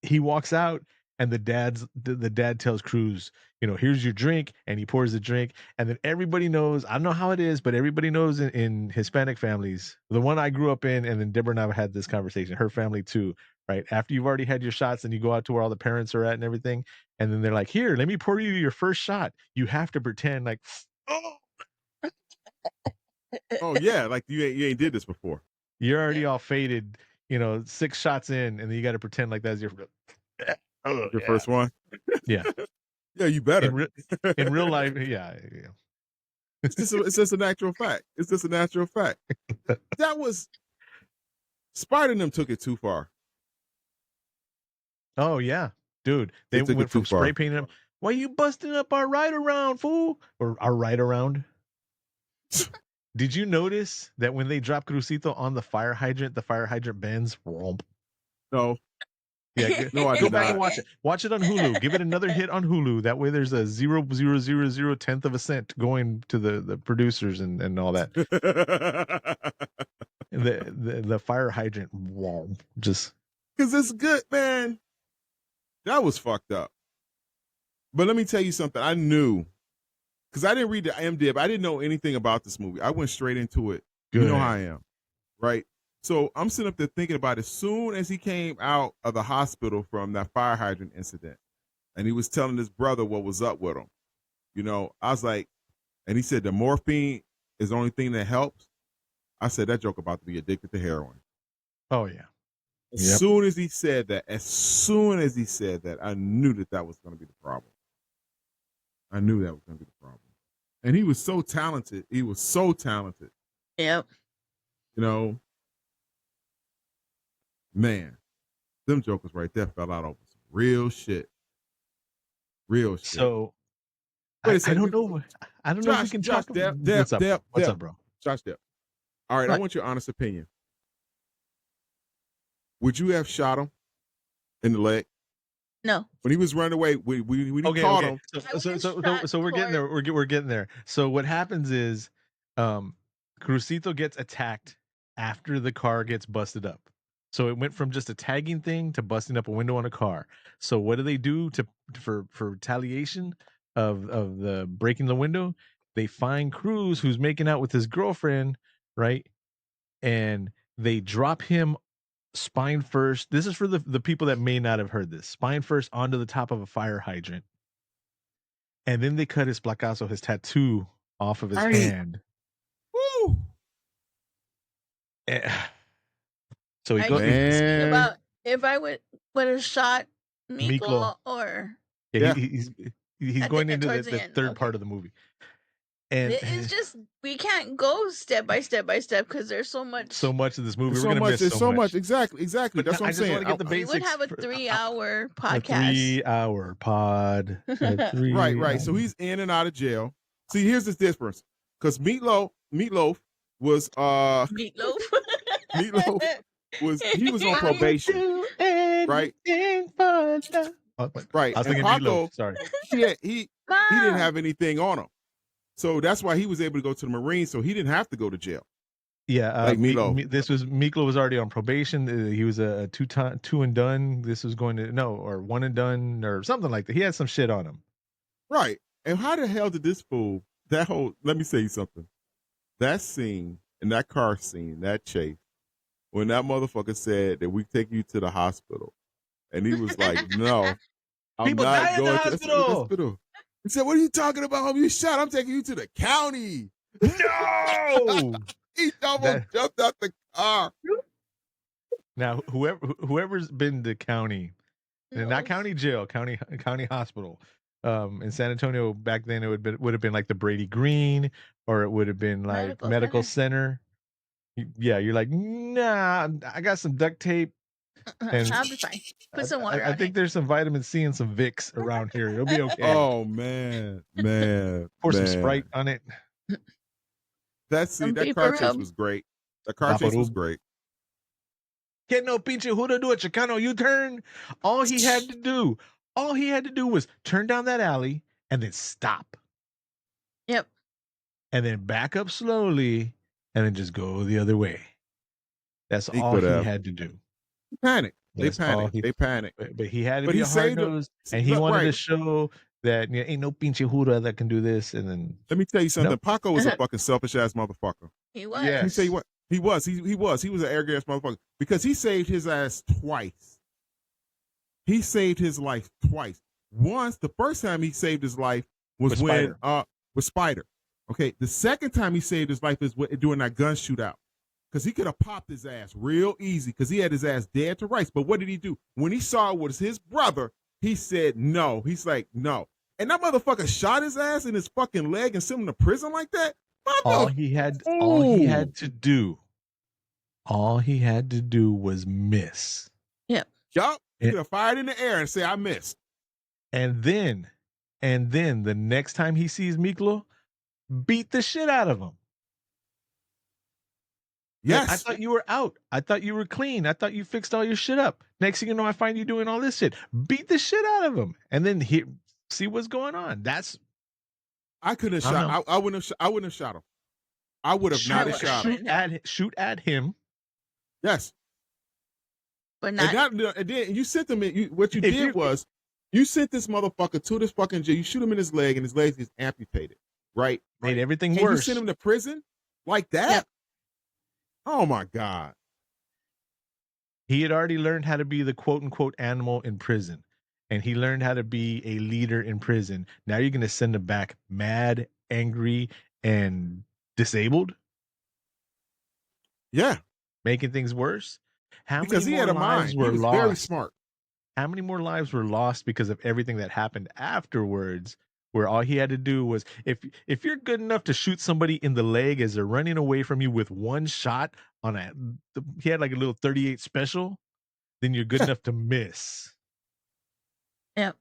He walks out, and the dad tells Cruz, here's your drink, and he pours the drink, and then everybody knows. I don't know how it is, but everybody knows in Hispanic families, the one I grew up in, and then Deborah and I had this conversation, her family too, right? After you've already had your shots and you go out to where all the parents are at and everything, and then they're like, here, let me pour you your first shot. You have to pretend like, oh, Oh yeah, like you ain't did this before. you're already all faded, 6 shots in, and then you got to pretend like that's your first one. Yeah. Yeah, you better. In real life, yeah. It's just a natural fact. It's just a natural fact. That was Spider and them took it too far. Oh yeah, dude. They went from spray painting them. Why you busting up our ride around, fool? Or our ride around? Did you notice that when they drop Crucito on the fire hydrant bends? No. Yeah, no, I go did back not. and watch it. Watch it on Hulu. Give it another hit on Hulu. That way, there's a 0.000 of a cent going to the producers and all that. the fire hydrant, just because it's good, man. That was fucked up. But let me tell you something. I knew, because I didn't read the IMDb. I didn't know anything about this movie. I went straight into it. Good. You know how I am, right? So I'm sitting up there thinking about as soon as he came out of the hospital from that fire hydrant incident, and he was telling his brother what was up with him. I was like, and he said the morphine is the only thing that helps. I said, that joke about to be addicted to heroin. Oh yeah. As soon as he said that, I knew that was going to be the problem. I knew that was going to be the problem. And he was so talented. Yep. Man, them jokers right there fell out over some real shit. So, wait a second. I don't know if we can talk about what's up, bro? Josh Depp. All right, I want your honest opinion. Would you have shot him in the leg? No. When he was running away, we caught him. So we're getting there. We're getting there. So what happens is, Crucito gets attacked after the car gets busted up. So it went from just a tagging thing to busting up a window on a car. So what do they do for retaliation of the breaking the window? They find Cruz, who's making out with his girlfriend, right? And they drop him spine first. This is for the people that may not have heard this. Spine first onto the top of a fire hydrant. And then they cut his placazo, his tattoo, off of his hand. Woo! So he goes about if I would have shot Miklo or he's going into the third part of the movie. And it's just we can't go step by step because there's so much of this movie. We're gonna miss so much. Exactly. But that's what I'm saying. Want to get the basics. We would have a 3-hour podcast. 3-hour pod. Right. So he's in and out of jail. See, here's the difference. Because Meatloaf was he was on probation. Right. Right. I was thinking Meatloaf. Sorry. He didn't have anything on him. So that's why he was able to go to the Marines, so he didn't have to go to jail. Yeah, like Miklo. Miklo was already on probation. He was a two and done. This was going to or one and done or something like that. He had some shit on him. Right. And how the hell did this fool let me say you something. That scene and that car scene, that chase, when that motherfucker said that we take you to the hospital, and he was like, "No, I'm not going to the hospital." He said, "What are you talking about, homie? You shot. I'm taking you to the county." No! He almost jumped out the car. Now, whoever's been to county, not county jail, county hospital, in San Antonio back then, it would have been like the Brady Green, or it would have been like medical center. Yeah, you're like, nah, I got some duct tape, and I'll be fine. Put some water I on think it. there's some vitamin C and some Vicks around here. It'll be okay. Oh man. Pour some Sprite on it. Some That paper car chase rub. was great. The car chase was great. Que no pinche who'da do a Chicano U-turn. All he had to do was turn down that alley and then stop. Yep. And then back up slowly and then just go the other way. That's He all could he have. had to do. Panic. They That's all panicked. They panicked. But he had to But be he a hard saved him. nose, and he wanted to Right. show that ain't no pinche Huda that can do this. And then Let me tell you something. Nope. Paco was a fucking selfish ass motherfucker. He was. Yes. Let me tell you what. He was. He was. He was an arrogant ass motherfucker because he saved his ass twice. He saved his life twice. Once, the first time he saved his life was when with Spider. Okay. The second time he saved his life is during that gun shootout. Because he could have popped his ass real easy because he had his ass dead to rights. But what did he do? When he saw it was his brother, he said no. He's like, no. And that motherfucker shot his ass in his fucking leg and sent him to prison like that? All he had to do was miss. Yep. Yup. He could have fired in the air and say, I missed. And then the next time he sees Miklo, beat the shit out of him. Yes. Like, I thought you were out. I thought you were clean. I thought you fixed all your shit up. Next thing you know, I find you doing all this shit. Beat the shit out of him. And then see what's going on. I couldn't have shot. I wouldn't have shot him. I would have not shot him. Shoot at him. Yes. But not. And then you sent him. What you did was you sent this motherfucker to this fucking jail. You shoot him in his leg, and his leg is amputated. Right. Made everything and worse. You sent him to prison like that. Yep. Oh my God. He had already learned how to be the quote unquote animal in prison. And he learned how to be a leader in prison. Now you're going to send him back mad, angry, and disabled? Yeah. Making things worse? Because he had a mind. He was very smart. How many more lives were lost because of everything that happened afterwards? Where all he had to do was, if you're good enough to shoot somebody in the leg as they're running away from you with one shot he had like a little 38 special, then you're good enough to miss. Yep.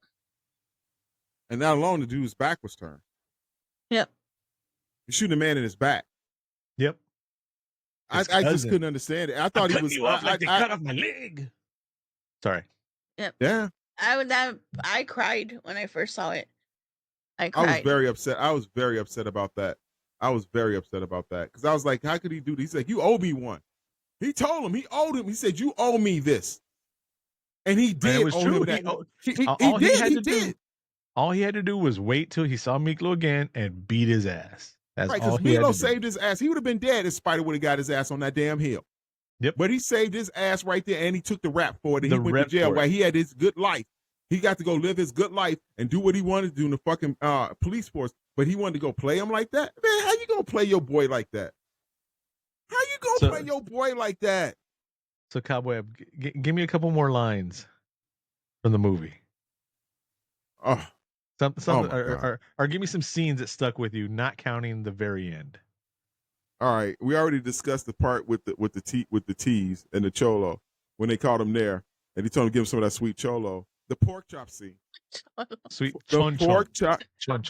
And not alone, the dude's back was turned. Yep. You shoot a man in his back. Yep. I just couldn't understand it. I thought he was. You off like they cut off my leg. Sorry. Yep. Yeah. I cried when I first saw it. I cried. I was very upset. I was very upset about that. Because I was like, how could he do this? He's like, you owe me one. He told him, he owed him. He said, you owe me this. And he did. It was true. He did. All he had to do was wait till he saw Miklo again and beat his ass. That's right, all because he had to Milo do. saved his ass. He would have been dead if Spider would have got his ass on that damn hill. Yep. But he saved his ass right there, and he took the rap for it. And he went to jail for it. while he had his good life. He got to go live his good life and do what he wanted to do in the fucking police force. But he wanted to go play him like that? Man, how you gonna play your boy like that? How you gonna play your boy like that? So Cobweb, give me a couple more lines from the movie. Oh, or give me some scenes that stuck with you, not counting the very end. All right, we already discussed the part with the teas and the cholo when they caught him there, and he told him to give him some of that sweet cholo. The pork chop scene. Sweet the pork chop. Chon.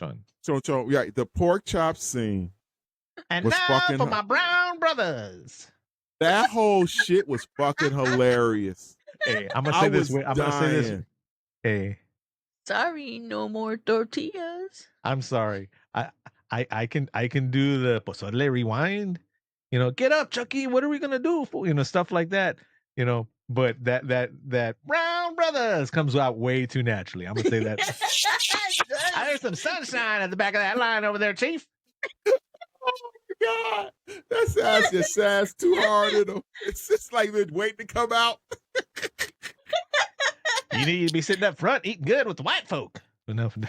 Yeah, the pork chop scene. And now for my brown brothers. That whole shit was fucking hilarious. Hey, I'm gonna say this. Hey. Sorry, no more tortillas. I'm sorry. I can do the pozole rewind. Get up, Chucky. What are we gonna do? Stuff like that. But that Brown Brothers comes out way too naturally. I'm gonna say that. I heard some sunshine at the back of that line over there, Chief. Oh my God, that sounds just sounds too hard. It's just like they're waiting to come out. You need to be sitting up front, eating good with the white folk. Enough. God,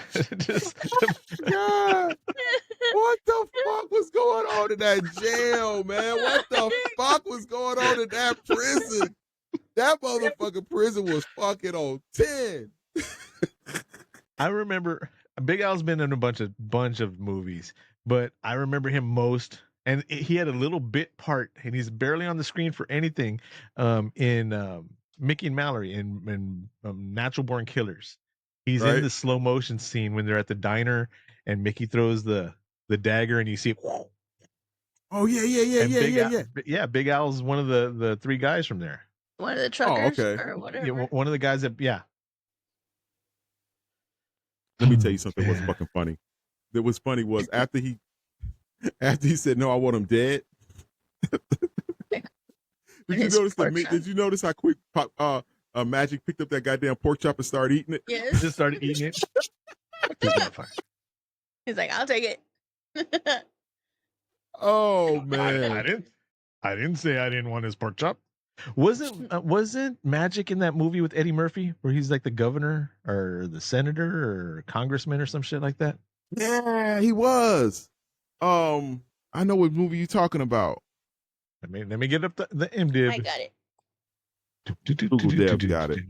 what the fuck was going on in that jail, man? What the fuck was going on in that prison? That motherfucking prison was fucking on 10. I remember Big Al's been in a bunch of movies, but I remember him most. And he had a little bit part, and he's barely on the screen for anything. In Mickey and Mallory in Natural Born Killers, he's in Right? the slow motion scene when they're at the diner, and Mickey throws the dagger, and you see it. Oh yeah. And Big Al's one of the three guys from there. One of the Oh, truckers okay. or Yeah, whatever. one of the guys that Let me tell you something. What's fucking funny? That was funny was after he said no, I want him dead. Did you notice how quick Magic picked up that goddamn pork chop and started eating it? Yes. just started eating it. This motherfucker. He's like, I'll take it. Oh man. I didn't say I didn't want his pork chop. Wasn't Magic in that movie with Eddie Murphy where he's like the governor or the senator or congressman or some shit like that? Yeah, he was. I know what movie you talking about. Let me get up the MDib. I got it. Google Dev got it.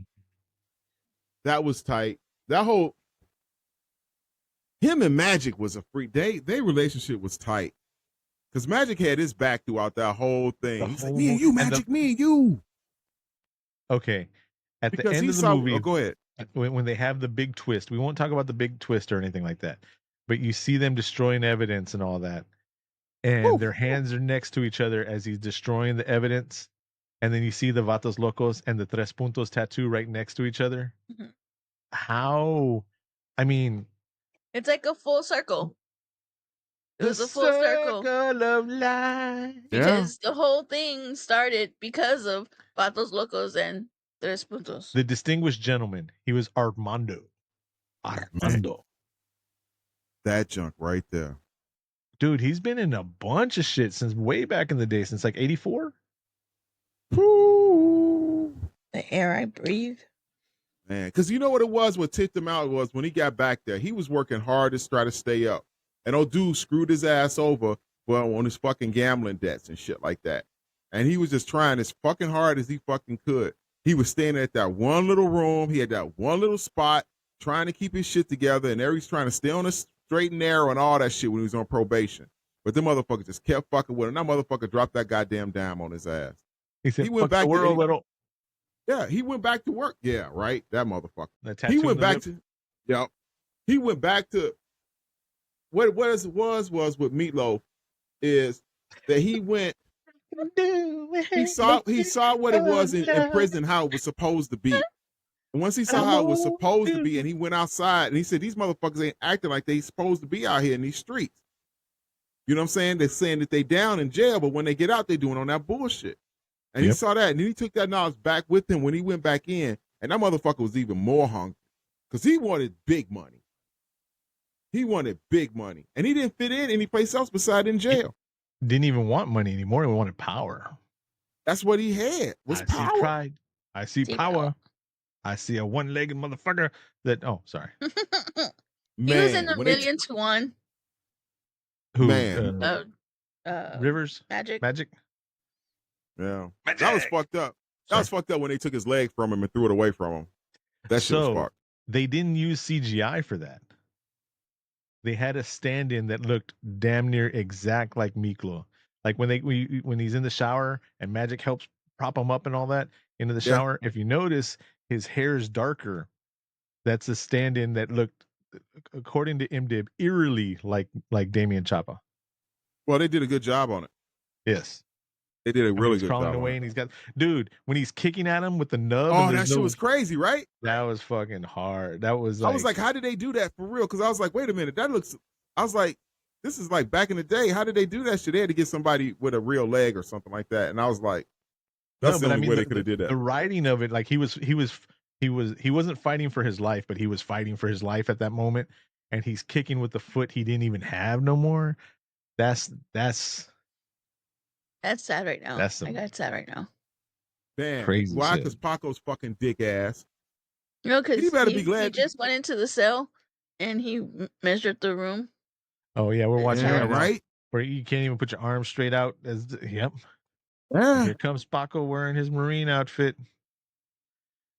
That was tight. That whole him and Magic was a freak. They relationship was tight. Because Magic had his back throughout that whole thing. He's like, me and you, Magic, me and you. Okay. At because the end of the movie, oh, go ahead. When they have the big twist, we won't talk about the big twist or anything like that. But you see them destroying evidence and all that. And their hands are next to each other as he's destroying the evidence. And then you see the Vatos Locos and the Tres Puntos tattoo right next to each other. Mhm. How? I mean, it's like a full circle. It was a full circle of life. Because the whole thing started because of Vatos Locos and Tres Puntos. The distinguished gentleman. He was Armando. Armando. That junk right there. Dude, he's been in a bunch of shit since way back in the day, since like 84. The air I breathe. Man, because you know what it was? What tipped him out was when he got back there, he was working hard to try to stay up. And old dude screwed his ass over on his fucking gambling debts and shit like that. And he was just trying as fucking hard as he fucking could. He was staying at that one little room. He had that one little spot trying to keep his shit together. And there he's trying to stay on the straight and narrow and all that shit when he was on probation. But them motherfuckers just kept fucking with him. That motherfucker dropped that goddamn dime on his ass. He said, he went back the world, little. Yeah, he went back to work. Yeah, right. That motherfucker. He went back to, yeah. He went back to what it was with Meatloaf is that he went. He saw what it was in prison, how it was supposed to be. And once he saw how it was supposed to be, and he went outside and he said, "These motherfuckers ain't acting like they supposed to be out here in these streets." You know what I'm saying? They're saying that they down in jail, but when they get out, they doing on that bullshit. And he saw that, and then he took that knowledge back with him when he went back in, and that motherfucker was even more hungry because he wanted big money. He wanted big money, and he didn't fit in any place else beside in jail. He didn't even want money anymore. He wanted power. That's what he had, was power. See pride. I see power. I see a one-legged motherfucker that, oh, sorry. He was in A Million to One. Who? Man. Rivers? Magic. Yeah. That was fucked up. That was fucked up when they took his leg from him and threw it away from him. That shit was fucked. They didn't use CGI for that. They had a stand-in that looked damn near exact like Miklo. Like when he's in the shower and Magic helps prop him up and all that into the shower. If you notice, his hair is darker. That's a stand-in that looked, according to MDib, eerily like Damian Chapa. Well, they did a good job on it. Yes. They did a really good job. Crawling away, and he's got, dude, when he's kicking at him with the nub. Oh, that shit was crazy, right? That was fucking hard. That was. I was like, how did they do that for real? Because I was like, wait a minute, that looks. I was like, this is like back in the day. How did they do that shit? They had to get somebody with a real leg or something like that. And I was like, that's the only way they could have did that. The writing of it, like he wasn't fighting for his life, but he was fighting for his life at that moment, and he's kicking with the foot he didn't even have no more. That's sad right now. I got sad right now. Damn. Crazy. Why? Because Paco's fucking dick ass. No, because he better be glad. He just went into the cell and he measured the room. Oh yeah, we're watching it right. Where you can't even put your arms straight out. Yep. Yeah. Here comes Paco wearing his Marine outfit.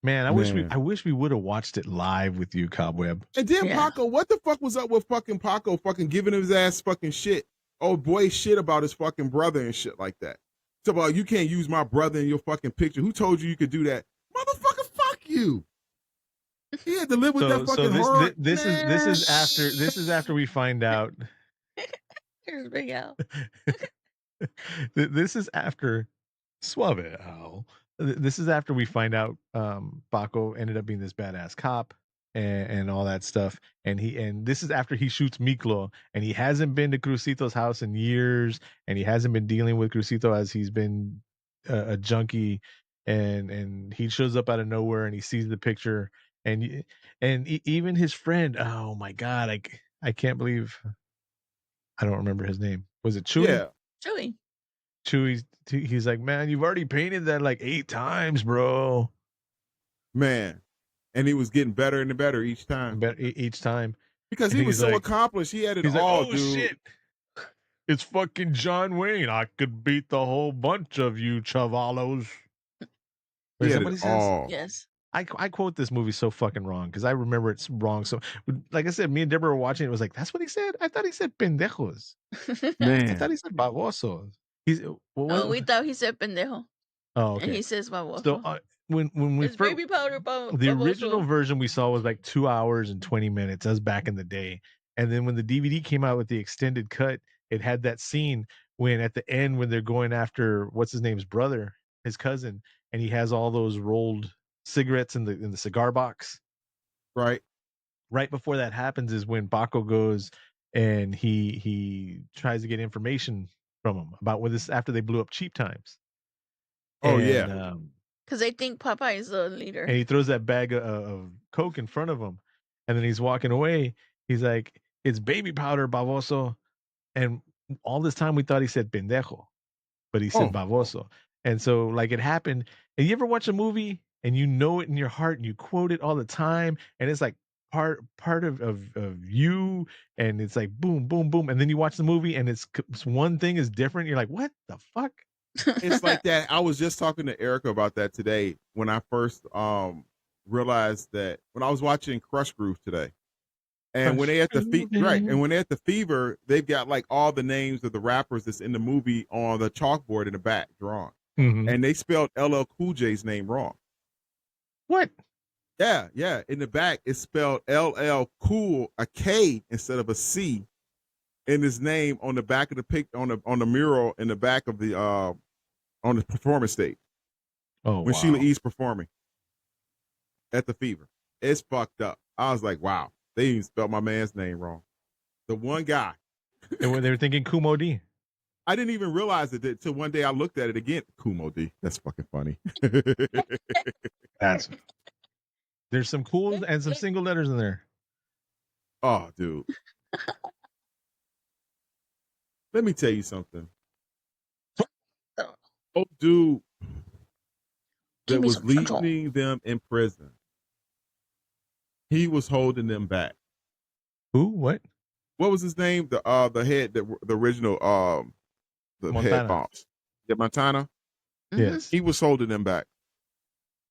Man, I Man. wish we would have watched it live with you, Cobweb. And then Paco, what the fuck was up with fucking Paco fucking giving his ass fucking shit? Oh boy, shit about his fucking brother and shit like that. So about you can't use my brother in your fucking picture. Who told you could do that? Motherfucker, fuck you. He had to live with that fucking horror. This is after we find out. Here's Big Al. This is after Suave Al. This is after we find out Paco ended up being this badass cop and all that stuff. And this is after he shoots Miklo, and he hasn't been to Crucito's house in years, and he hasn't been dealing with Crucito as he's been a junkie, and he shows up out of nowhere and he sees the picture, and even his friend, oh my god, I can't believe I don't remember his name. Was it Chewy? Yeah. Chewy. He's like, man, you've already painted that like 8 times, bro. Man. And he was getting better and better each time. Each time. Because he was so accomplished. He had it all, like, oh, dude. Shit. It's fucking John Wayne. I could beat the whole bunch of you chavalos. He had it all. Yes. I quote this movie so fucking wrong because I remember it's wrong. So, like I said, me and Deborah were watching it. It was like, that's what he said? I thought he said pendejos. Man. I thought he said babosos. We thought he said pendejo. Oh, okay. And he says baboso. So when we it's baby powder the original version we saw was like 2 hours and 20 minutes. That was back in the day. And then when the DVD came out with the extended cut, it had that scene when at the end when they're going after what's his name's brother, his cousin, and he has all those rolled cigarettes in the cigar box. Right. Right before that happens is when Paco goes and he tries to get information from him about what this after they blew up Cheap Times. Oh, yeah. Because they think Popeye is the leader. And he throws that bag of Coke in front of him. And then he's walking away. He's like, it's baby powder, baboso. And all this time we thought he said pendejo, but he said baboso. And so like it happened. And you ever watch a movie and you know it in your heart and you quote it all the time, and it's like part of you, and it's like boom, boom, boom. And then you watch the movie and it's one thing is different. You're like, what the fuck? It's like that. I was just talking to Erica about that today when I first realized that when I was watching Crush Groove today. And when they at the when they at the Fever, they've got like all the names of the rappers that's in the movie on the chalkboard in the back drawn. Mm-hmm. And they spelled LL Cool J's name wrong. What? Yeah. In the back, it's spelled LL Cool, a K instead of a C, in his name on the back of the pic on the mural in the back of the on the performance stage. Oh, when Sheila E's performing at the Fever, it's fucked up. I was like, wow, they even spelled my man's name wrong. The one guy. And when they were thinking Kumo D. I didn't even realize it until one day I looked at it again. Kumo D. That's fucking funny. There's some cool and some single letters in there. Oh, dude. Let me tell you something. Oh, dude that was leaving them in prison. He was holding them back. Who? What? What was his name? The head, the original the Montana. head boss. Yeah, Montana. Yes. He was holding them back.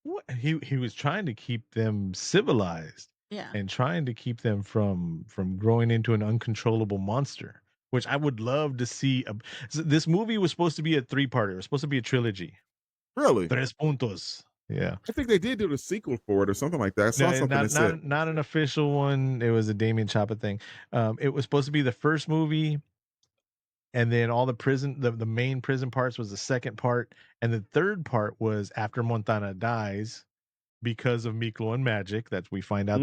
What? He was trying to keep them civilized. Yeah. And trying to keep them from growing into an uncontrollable monster, which I would love to see. This movie was supposed to be a 3-parter. It was supposed to be a trilogy. Really? 3 puntos. Yeah. I think they did do the sequel for it or something like that. I saw something that said. Not an official one. It was a Damien Chapa thing. It was supposed to be the first movie, and then all the main prison parts was the second part, and the third part was after Montana dies because of Miklo and Magic. That we find out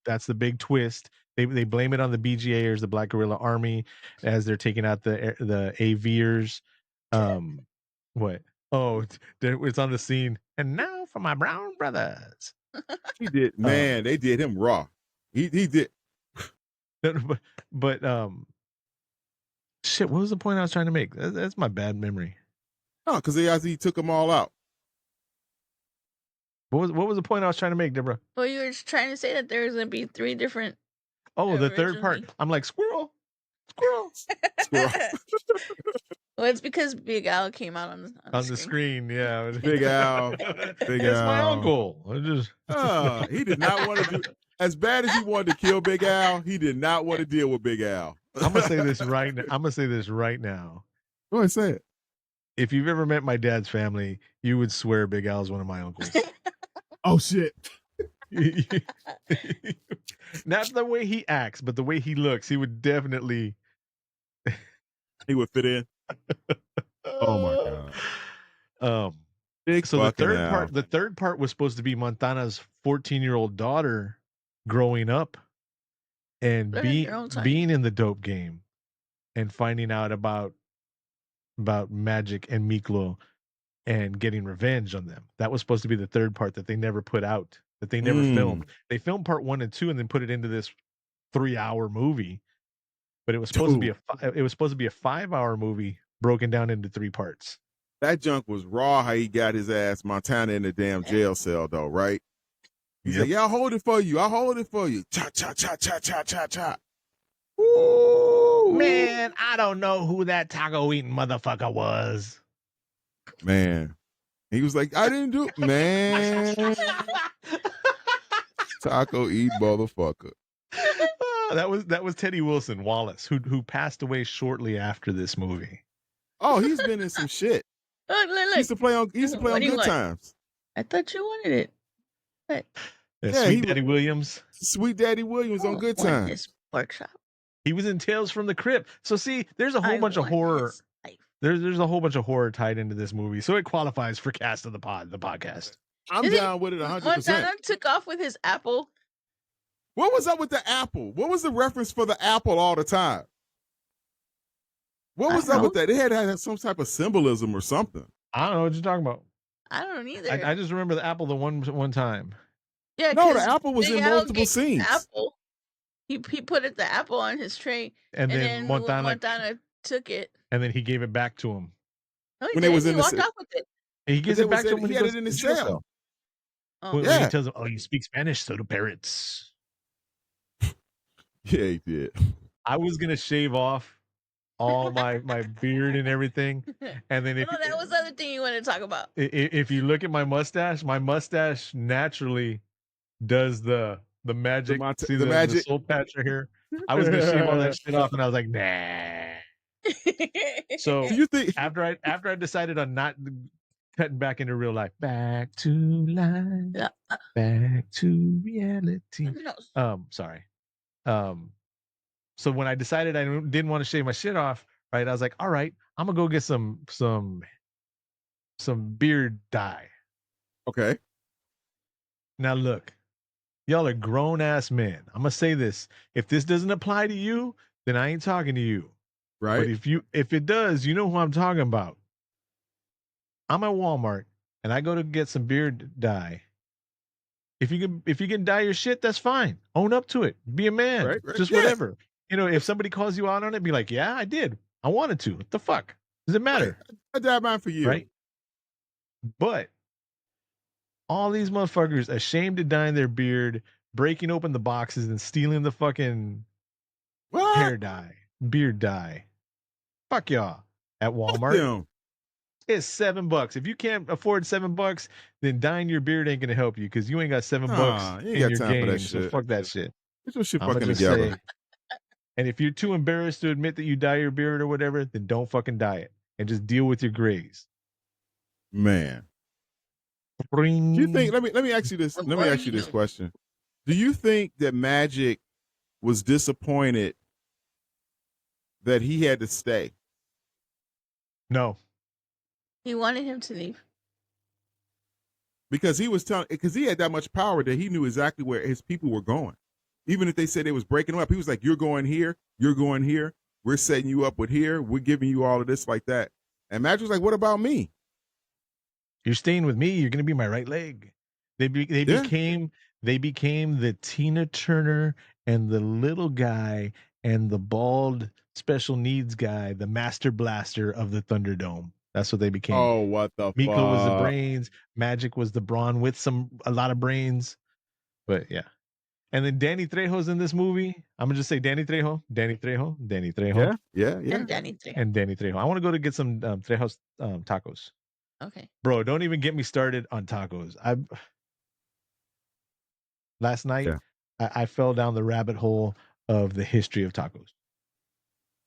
that's the big twist. They blame it on the BGAers, the Black Guerrilla Army, as they're taking out the AVers. What? Oh, it's on the scene. And now for my brown brothers. He did, man. They did him raw. He did. But shit. What was the point I was trying to make? That's my bad memory. Oh, because he took them all out. What was the point I was trying to make, Deborah? Well, you were trying to say that there's going to be 3 different. Oh, the third part. I'm like, squirrel. Well, Well, it's because Big Al came out on the screen. Yeah, Big Al. Big it's my Al. uncle. I just He did not want to do as bad as he wanted to kill Big Al. He did not want to deal with Big Al. I'm gonna say this right now. I'm gonna say this right now. Go ahead, say it. If you've ever met my dad's family, you would swear Big Al's one of my uncles. Oh shit. Not the way he acts, but the way he looks. He would definitely. He would fit in. Oh my god. Big so the third part was supposed to be Montana's 14-year-old daughter growing up and being in the dope game and finding out about Magic and Miklo and getting revenge on them. That was supposed to be the third part that they never put out, that they never filmed. They filmed part 1 and 2 and then put it into this 3-hour movie, but it was supposed to be a 5-hour movie broken down into 3 parts. That junk was raw. How he got his ass Montana in the damn jail cell, though, right? He's like, "Yeah, I'll hold it for you. I'll hold it for you." Cha cha cha cha cha cha cha. Ooh, man, I don't know who that taco eating motherfucker was. Man, he was like, "I didn't do it, man." Taco eat motherfucker. That was Teddy Wilson Wallace, who passed away shortly after this movie. Oh, he's been in some shit. Look. He used to play on Good Times. I thought you wanted it. What? Yeah, Sweet Daddy Williams. Sweet Daddy Williams on Good Times. Workshop. He was in Tales from the Crypt. So see, there's a whole bunch of horror. There's a whole bunch of horror tied into this movie, so it qualifies for cast of the podcast. I'm down with it 100%. Montana took off with his apple. What was up with the apple? What was the reference for the apple all the time? What was up with that? They had to have some type of symbolism or something. I don't know what you're talking about. I don't either. I just remember the apple the one time. Yeah, no, the apple was in multiple scenes. Apple. He put the apple on his tray, and then Montana took it, and then he gave it back to him. No, he walked off with it. And he gives it back to him when he had it in his cell. When he tells him, "Oh, you speak Spanish, so do parrots." Yeah, he did. I was gonna shave off all my beard and everything, and then that was the other thing you wanted to talk about. If you look at my mustache naturally does the magic. The magic, the soul patch right here. I was gonna shave all that shit off, and I was like, nah. So do you think after I decided on not cutting back into real life, back to life, back to reality. Sorry. So when I decided I didn't want to shave my shit off, right, I was like, all right, I'm gonna go get some beard dye. Okay. Now look, y'all are grown ass men. I'm gonna say this: if this doesn't apply to you, then I ain't talking to you. Right. But if it does, you know who I'm talking about. I'm at Walmart and I go to get some beard dye. If you can dye your shit, that's fine. Own up to it. Be a man. Right. Just whatever. You know, if somebody calls you out on it, be like, yeah, I did. I wanted to. What the fuck? Does it matter? Right. I dyed mine for you. Right. But all these motherfuckers ashamed of dyeing their beard, breaking open the boxes and stealing the fucking hair dye, beard dye. Fuck y'all at Walmart. It's $7. If you can't afford $7, then dyeing your beard ain't gonna help you because you ain't got $7 in your game. So fuck that shit. Get your shit fucking together. Say, and if you're too embarrassed to admit that you dye your beard or whatever, then don't fucking dye it and just deal with your grays. Man. Do you think? Let me ask you this. Let me ask you this question. Do you think that Magic was disappointed that he had to stay? No. He wanted him to leave. Because he had that much power that he knew exactly where his people were going. Even if they said they was breaking them up, he was like, you're going here, we're setting you up with here, we're giving you all of this like that. And Magic was like, what about me? You're staying with me, you're gonna be my right leg. They became the Tina Turner and the little guy and the bald special needs guy, the master blaster of the Thunderdome. That's what they became. Oh, what the Miko fuck? was the brains. Magic was the brawn with a lot of brains. But yeah. And then Danny Trejo's in this movie. I'm gonna just say Danny Trejo, Danny Trejo, Danny Trejo, And Danny Trejo. and Danny Trejo. I want to go to get some Trejo's tacos. Okay. Bro, don't even get me started on tacos. Last night I fell down the rabbit hole of the history of tacos.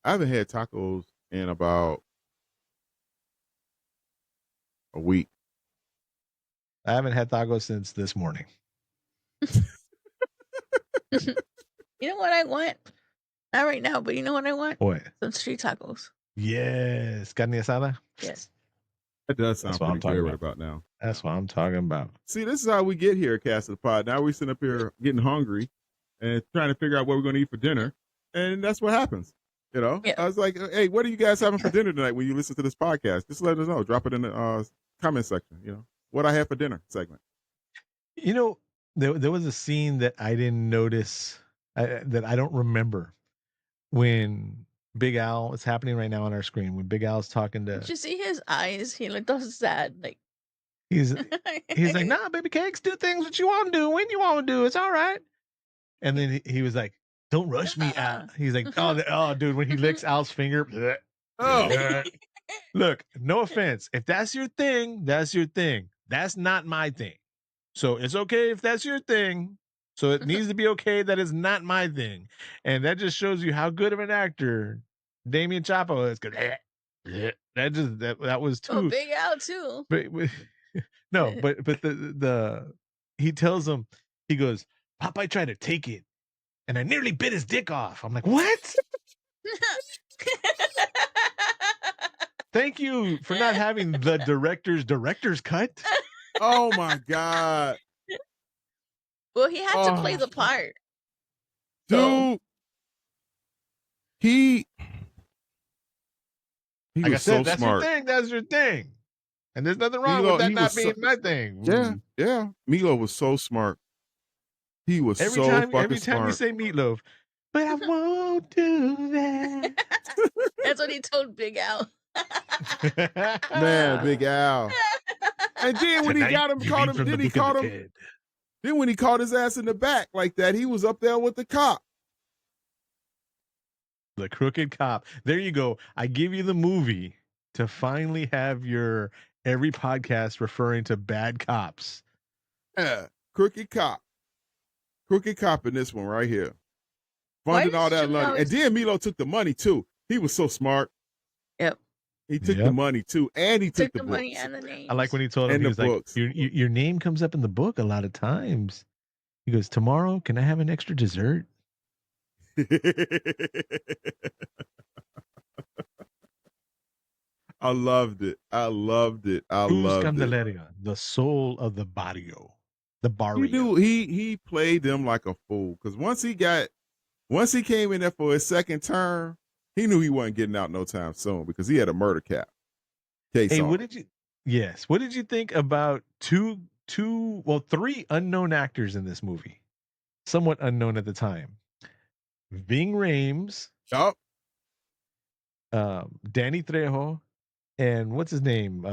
I haven't had tacos in about a week. I haven't had tacos since this morning. You know what I want? Not right now, but you know what I want? What? Some street tacos. Yes. Carne asada? Yes. That does sound pretty good right about now. That's what I'm talking about. See, this is how we get here at Cast of the Pod. Now we're sitting up here getting hungry and trying to figure out what we're going to eat for dinner. And that's what happens. You know, I was like, hey, what are you guys having for dinner tonight when you listen to this podcast? Just let us know. Drop it in the comment section. You know, what I have for dinner segment. You know, there was a scene that I didn't notice, that I don't remember, when Big Al, it's happening right now on our screen, when Big Al's talking to... Did you see his eyes? He looked all sad. Like he's like, nah, baby cakes, do things what you want to do when you want to do. It's all right. And then he was like, don't rush me out. He's like, oh, dude, when he licks Al's finger. Bleh, bleh. Look, no offense. If that's your thing, that's your thing. That's not my thing. So it's okay if that's your thing. So it needs to be okay that it's not my thing. And that just shows you how good of an actor Damien Chapo is. That was too... Oh, Big Al too. But no, but the he tells him, he goes, Popeye tried to take it and I nearly bit his dick off. I'm like, what? Thank you for not having the director's cut. Oh my God. Well, he had to play the part. Dude. He like was I said, so that's smart. your thing. That's your thing. And there's nothing wrong with that not being my thing. Yeah. Milo was so smart. He was every so time, fucking every time smart. you say Meatloaf, but I won't do that. That's what he told Big Al. Man, Big Al. And then when he got him, caught him, then he caught him. Then when he caught his ass in the back like that, he was up there with the cop. The Crooked Cop. There you go. I give you the movie to finally have your every podcast referring to bad cops. Yeah, Crooked Cop. Crooked Cop in this one right here. Funded all that money. And then Milo took the money too. He was so smart. Yep. He took the money too. And he took the money books. and the name. I like when he told him, he was like, your name comes up in the book a lot of times. He goes, tomorrow, can I have an extra dessert? I loved it. Cruz Candelaria, the soul of the barrio. The barrio. You knew he played them like a fool. Because once he came in there for his second term, he knew he wasn't getting out no time soon because he had a murder case. Hey, what did you think about three unknown actors in this movie? Somewhat unknown at the time. Ving Rhames. Yup. Danny Trejo, and what's his name?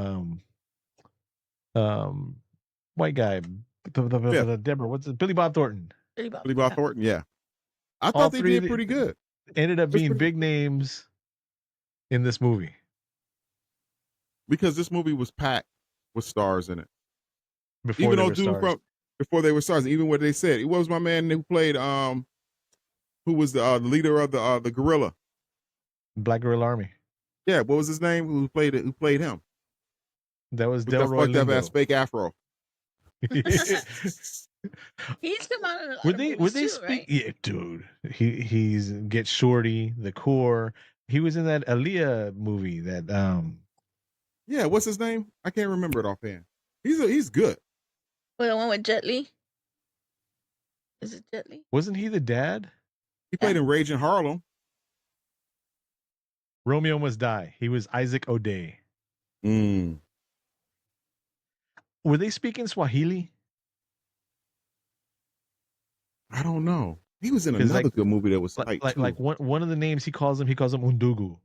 White guy. Deborah, what's it? Billy Bob Thornton. Billy Bob Thornton, yeah. I thought they did pretty good. Ended up being big names in this movie. Because this movie was packed with stars in it. Before they were stars. Even what they said. It was my man who played who was the leader of the gorilla. Black Gorilla Army. Yeah, what was his name? Who played him? That was Delroy Lindo. That fake afro. He's come out in a lot of movies too, right? Yeah, dude. He's Get Shorty, The Core. He was in that Aaliyah movie that Yeah, what's his name? I can't remember it offhand. He's good. Well, the one with Jet Li. Is it Jet Li? Wasn't he the dad? He played in Rage in Harlem. Romeo Must Die. He was Isaac O'Day. Mm. Were they speaking Swahili? I don't know. He was in another good movie that was like one of the names he calls him Undugu.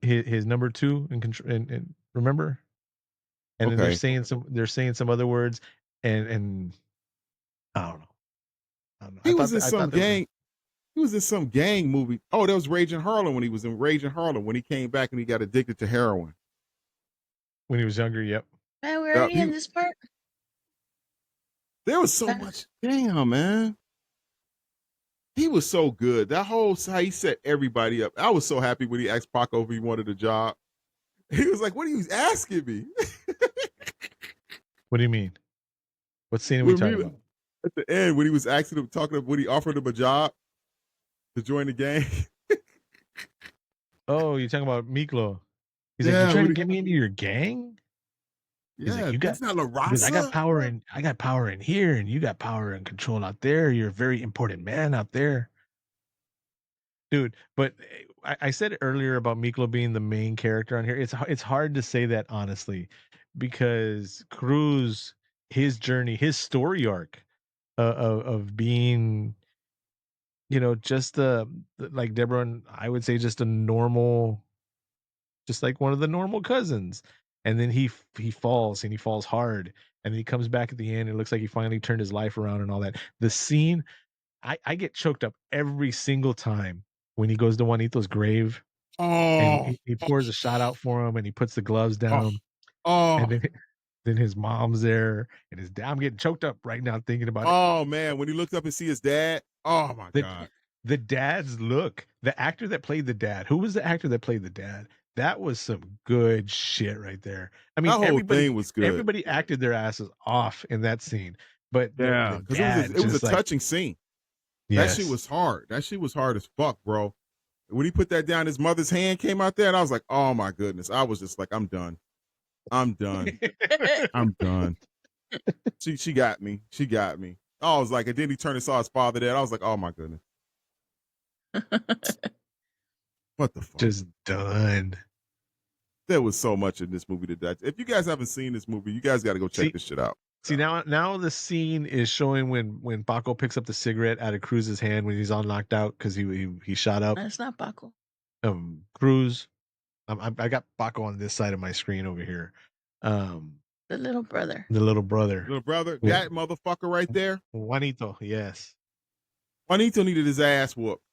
His number two and remember? And then they're saying some other words and I don't know. I don't know. He was in I some thought they were gang. He was in some gang movie. Oh, that was Raging Harlem when he was in Raging Harlem when he came back and he got addicted to heroin. when he was younger. Yep. Man, we're already in this part. There was so much. Damn, man. He was so good. That whole how he set everybody up. I was so happy when he asked Paco if he wanted a job. He was like, "What are you asking me?" What do you mean? What scene are we talking about? At the end, when he was asking him, when he offered him a job to join the gang. Oh, you're talking about Miklo. He's like, "You trying to get me into your gang?" He's like, that's not La Raza. I got power in here, and you got power and control out there. You're a very important man out there, dude. But I said earlier about Miklo being the main character on here. It's hard to say that honestly, because Cruz, his journey, his story arc of being, just like Deborah and I would say, just a normal, just like one of the normal cousins. And then he falls, and he falls hard, and then he comes back at the end. It looks like he finally turned his life around and all that. The scene, I get choked up every single time when he goes to Juanito's grave, and he pours a shot out for him, and he puts the gloves down, and then his mom's there, and his dad. I'm getting choked up right now thinking about it. Oh man, when he looked up and see his dad. Oh my God. The dad's look. The actor that played the dad. Who was the actor that played the dad? That was some good shit right there. I mean, that whole thing was good. Everybody acted their asses off in that scene, but yeah, because it was a touching scene. Yes. That shit was hard. That shit was hard as fuck, bro. When he put that down, his mother's hand came out there, and I was like, "Oh my goodness!" I was just like, "I'm done. I'm done. I'm done." She got me. She got me. I was like, and then he turned and saw his father there. I was like, "Oh my goodness." What the fuck? Just done. There was so much in this movie to that. If you guys haven't seen this movie, you guys got to go check this shit out. See, now the scene is showing when Paco picks up the cigarette out of Cruz's hand when he's all knocked out because he shot up. That's not Paco. Cruz. I got Paco on this side of my screen over here. The little brother. The little brother. Little brother. That motherfucker right there. Juanito. Yes. Juanito needed his ass whooped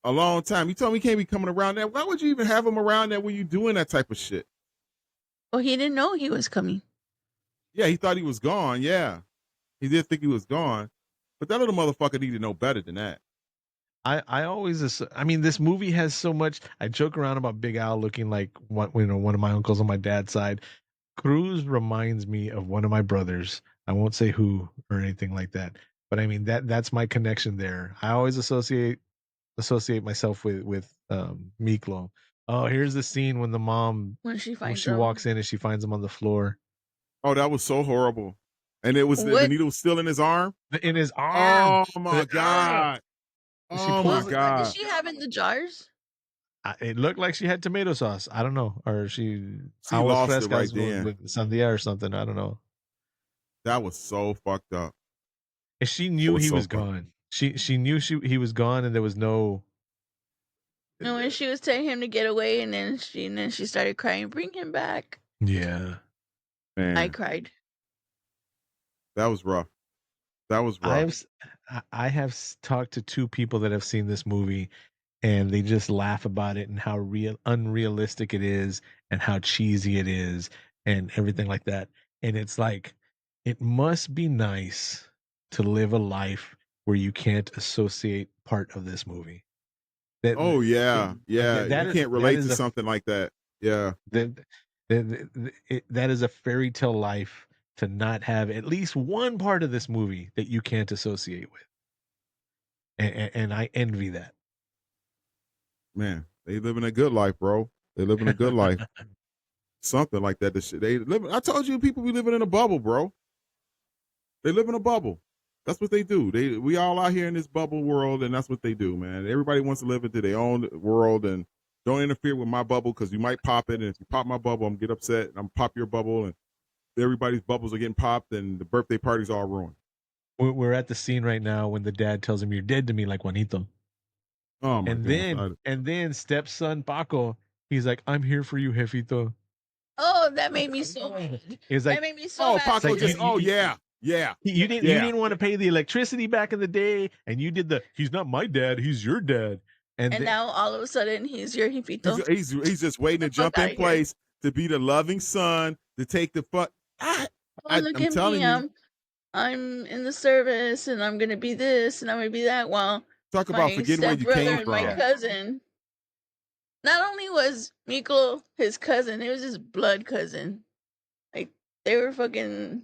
a long time. You told me he can't be coming around there. Why would you even have him around there when you doing that type of shit? Well, he didn't know he was coming. Yeah, he thought he was gone. Yeah, he did think he was gone. But that little motherfucker needed to know better than that. I always, I mean, this movie has so much. I joke around about Big Al looking like one of my uncles on my dad's side. Cruz reminds me of one of my brothers. I won't say who or anything like that, but I mean that's my connection there. I always associate myself with Miklo. Oh, here's the scene when the mom when she walks in and she finds him on the floor. Oh, that was so horrible. And it was the needle was still in his arm. In his arm. Oh my God. Oh my God. Did she have in the jars? It looked like she had tomato sauce. I don't know, or she lost it right then with sandia or something. I don't know. That was so fucked up. And she knew he was gone. She knew he was gone, and there was no. No, and she was telling him to get away, and then she started crying. Bring him back. Yeah, man, I cried. That was rough. That was rough. I have talked to two people that have seen this movie, and they just laugh about it and how unrealistic it is, and how cheesy it is, and everything like that. And it's like, it must be nice to live a life where you can't associate part of this movie. You can't relate to something like that. Yeah, that is a fairy tale life, to not have at least one part of this movie that you can't associate with, and I envy that. Man, they living a good life, bro. They living a good life. Something like that. They live. I told you, people be living in a bubble, bro. They live in a bubble. That's what they do. We all out here in this bubble world, and that's what they do, man. Everybody wants to live into their own world, and don't interfere with my bubble, because you might pop it, and if you pop my bubble, I'm gonna get upset, and I'm pop your bubble, and everybody's bubbles are getting popped, and the birthday party's all ruined. We're at the scene right now when the dad tells him, "You're dead to me, like Juanito." Oh my God. And then stepson Paco, he's like, "I'm here for you, Jefito." Oh, that made me so mad. He's like, that made me so mad. Paco like, just, Yeah. You didn't want to pay the electricity back in the day, and you did the he's not my dad, he's your dad. And now all of a sudden he's your hijito. He's just waiting to jump in place to be the loving son, to take the fuck. Look I'm at telling me, you. I'm in the service, and I'm gonna be this, and I'm gonna be that. Well, Talk about forgetting where you came from. My cousin. Not only was Miklo his cousin, it was his blood cousin. Like they were fucking.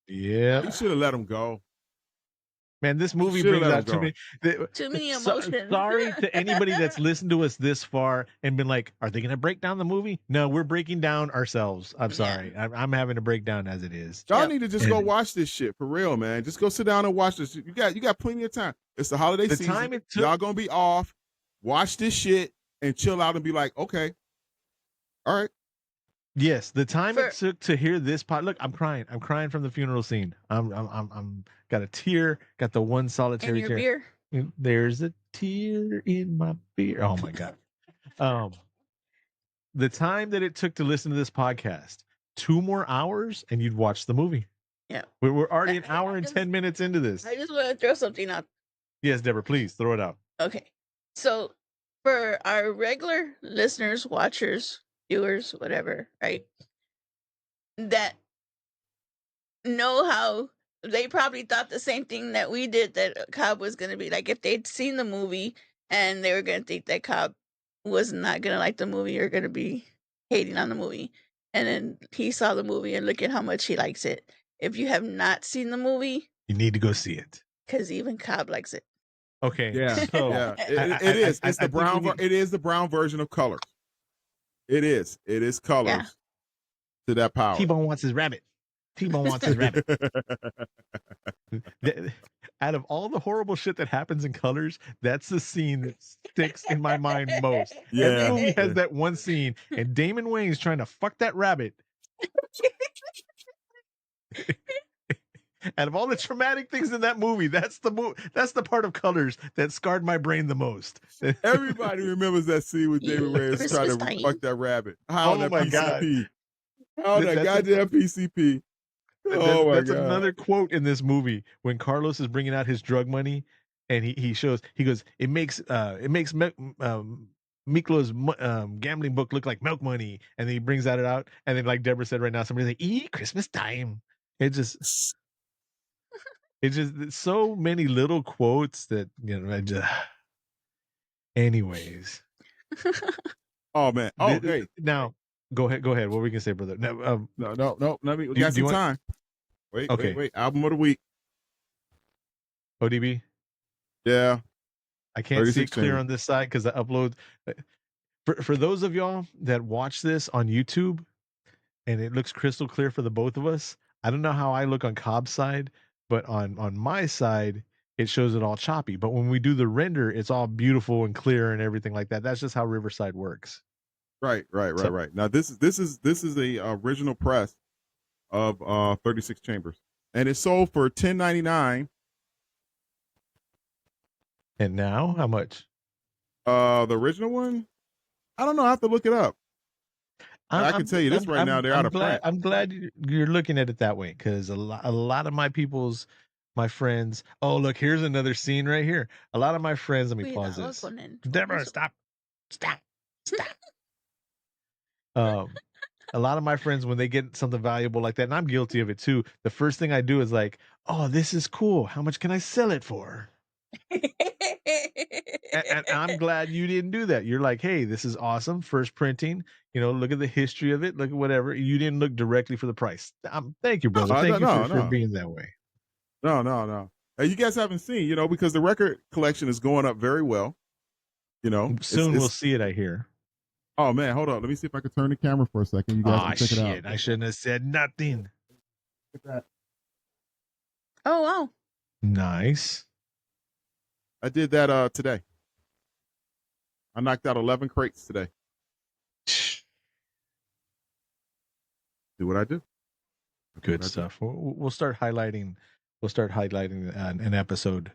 Yeah, you should have let him go. Man, this movie brings out too many emotions. Sorry to anybody that's listened to us this far and been like, "Are they going to break down the movie?" No, we're breaking down ourselves. I'm sorry, I'm having to break down as it is. Y'all need to just go watch this shit for real, man. Just go sit down and watch this. You got plenty of time. It's the holiday season. Time it took, y'all gonna be off. Watch this shit and chill out and be like, okay, all right. Yes, the time it took to hear this part. Look, I'm crying. I'm crying from the funeral scene. I'm got a tear. Got the one solitary tear. Beer? There's a tear in my beer. Oh my god. The time that it took to listen to this podcast, 2 more hours, and you'd watch the movie. Yeah, we're already an hour and 10 minutes into this. I just want to throw something out. Yes, Deborah, please throw it out. Okay, so for our regular listeners, watchers, viewers, whatever, right? That know how they probably thought the same thing that we did, that Cobb was going to be like, if they'd seen the movie and they were going to think that Cobb was not going to like the movie or going to be hating on the movie. And then he saw the movie and look at how much he likes it. If you have not seen the movie, you need to go see it. Because even Cobb likes it. Okay. Yeah. So yeah. It is. It's the brown. It is the brown version of Colors. It is. It is Colors to that power. T-Bone wants his rabbit. T-Bone wants his rabbit. Out of all the horrible shit that happens in Colors, that's the scene that sticks in my mind most. Yeah. Every movie has that one scene, and Damon Wayans trying to fuck that rabbit. Out of all the traumatic things in that movie, that's the part of Colors that scarred my brain the most. Everybody remembers that scene with Damon Wayans trying to fuck that rabbit. How on that PCP? God. How on that goddamn PCP? That's another quote in this movie when Carlos is bringing out his drug money, and he goes, it makes Miklo's gambling book look like milk money, and then he brings that out, and then like Deborah said right now, somebody's like, Christmas time. It's just so many little quotes that anyways. Oh man. Oh hey. Now go ahead. What were we gonna say, brother? No. We got some time. Wait. Album of the week. ODB. Yeah. I can't see it clear on this side because I upload. For those of y'all that watch this on YouTube, and it looks crystal clear for the both of us. I don't know how I look on Cobb's side, but on my side, it shows it all choppy. But when we do the render, it's all beautiful and clear and everything like that. That's just how Riverside works. Right. Now this is a original press of 36 chambers, and it sold for $10.99. And now how much? The original one, I don't know. I have to look it up. I can tell you this right now. They're out of print. I'm glad you're looking at it that way, because a lot of my friends. Oh, look, here's another scene right here. A lot of my friends. Let me pause this. Deborah, stop. A lot of my friends, when they get something valuable like that, and I'm guilty of it too, the first thing I do is like, oh, this is cool. How much can I sell it for? and I'm glad you didn't do that. You're like, hey, this is awesome. First printing. Look at the history of it. Look at whatever. You didn't look directly for the price. Thank you, brother. Thank you for being that way. No. You guys haven't seen, because the record collection is going up very well. Soon we'll see it, I hear. Oh man, hold on. Let me see if I can turn the camera for a second. You guys can check it out. I shouldn't have said nothing. Look at that. Oh wow. Nice. I did that today. I knocked out 11 crates today. Do what I do. Good stuff. We'll start highlighting. An episode.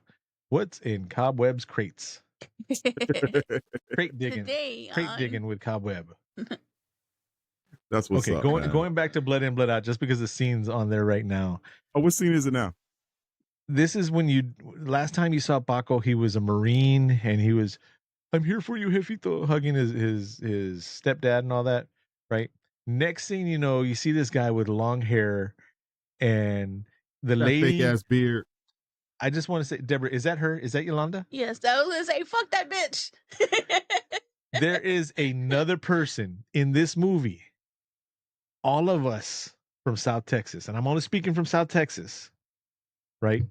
What's in Cobweb's crates? Crate digging. Crate digging with Cobweb. That's what's Okay, up, man. going back to Blood In, Blood Out, just because the scene's on there right now. Oh, what scene is it now? This is when last time you saw Paco, he was a Marine and he was, I'm here for you, Jefito, hugging his stepdad and all that, right? Next thing you know, you see this guy with long hair and the That lady, fake ass beard. I just want to say, Deborah, is that her? Is that Yolanda? Yes, that was gonna say, fuck that bitch. There is another person in this movie. All of us from South Texas, and I'm only speaking from South Texas, right?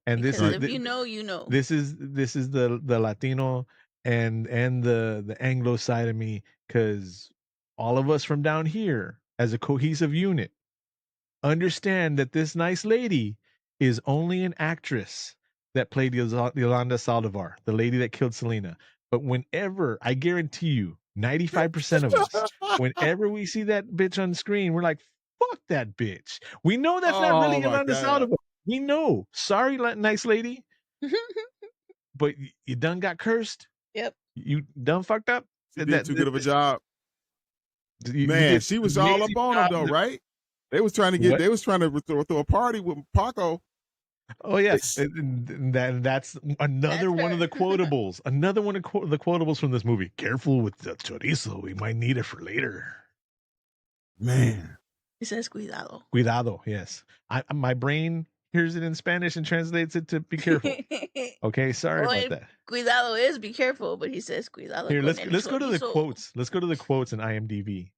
And Because this is if you know, you know. This is the Latino and the Anglo side of me, because all of us from down here as a cohesive unit understand that this nice lady is only an actress that played Yolanda Saldivar, the lady that killed Selena. But whenever, I guarantee you, 95% of us, whenever we see that bitch on screen, we're like, fuck that bitch. We know that's not really Yolanda Saldivar. We know. Sorry, nice lady, but you done got cursed. Yep. You done fucked up. She did too good of a job. You Man, did she was all up on him though, right? They was trying to throw a party with Paco. Oh yeah, that's another one of the quotables. Another one of the quotables from this movie. Careful with the chorizo. We might need it for later. Man, it says cuidado. Cuidado. Yes, my brain hears it in Spanish and translates it to be careful. Okay, sorry about that. Cuidado is be careful, but he says cuidado. Here, let's go to the quotes. Let's go to the quotes in IMDb.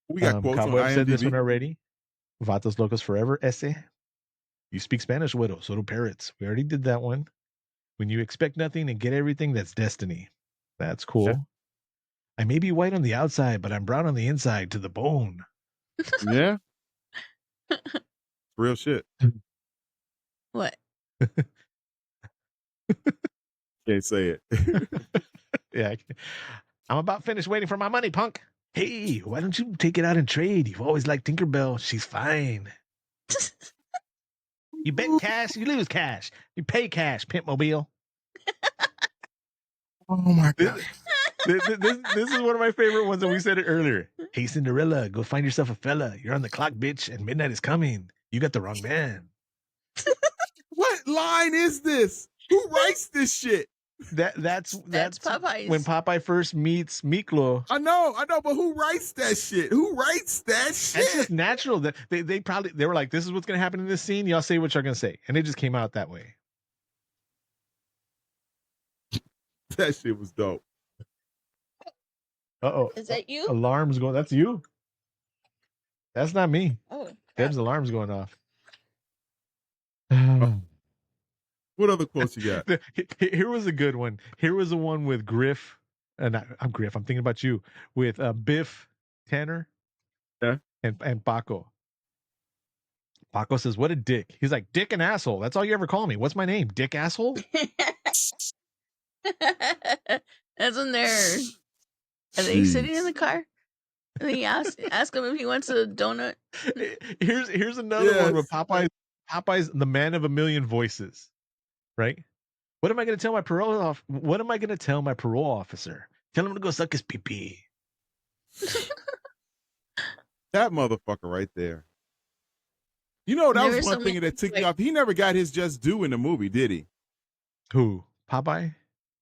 We got quotes Cobweb on IMDb. said this one already. Vatos locos forever. Ese. You speak Spanish, widow. So do parrots. We already did that one. When you expect nothing and get everything, that's destiny. That's cool. Yeah. I may be white on the outside, but I'm brown on the inside to the bone. Yeah. Real shit. What? Can't say it. Yeah. I'm about finished waiting for my money, punk. Hey, why don't you take it out and trade? You've always liked Tinkerbell. She's fine. You bet cash, you lose cash. You pay cash, Pimp Mobile. Oh my God. This is one of my favorite ones, and we said it earlier. Hey, Cinderella, go find yourself a fella. You're on the clock, bitch, and midnight is coming. You got the wrong man. What line is this? Who writes this shit? That's Popeyes. When Popeye first meets Miklo. I know, but who writes that shit? Who writes that shit? That's just natural. That they were like, this is what's gonna happen in this scene. Y'all say what you're gonna say, and it just came out that way. That shit was dope. Uh-oh. Is that you? Alarms going. That's you. That's not me. Oh, Deb's alarm's going off. What other quotes you got? Here was a good one. Here was the one with Griff. I'm Griff. I'm thinking about you with Biff Tanner. Yeah. And Paco. Paco says, "What a dick." He's like, "Dick and asshole. That's all you ever call me. What's my name? Dick asshole." That's when they're. Are they sitting in the car? And he ask him if he wants a donut. Here's another one with Popeye's the man of a million voices. Right? What am I going to tell my parole officer? Tell him to go suck his pee-pee. That motherfucker right there. You know, that was one thing that ticked me off. He never got his just due in the movie, did he? Who? Popeye?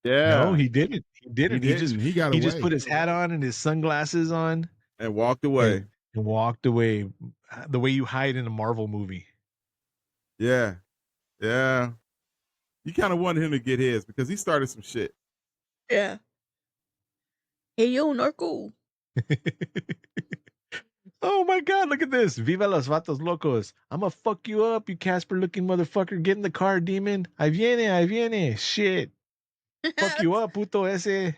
Yeah. No, he didn't. He didn't. He just put his hat on and his sunglasses on and walked away. And walked away the way you hide in a Marvel movie. Yeah. Yeah. You kind of wanted him to get his because he started some shit. Yeah. Hey, yo, narco. Oh my God, look at this. Viva los vatos locos. I'm gonna fuck you up, you Casper looking motherfucker. Get in the car, demon. Ahí viene. Shit. Fuck you up, puto ese.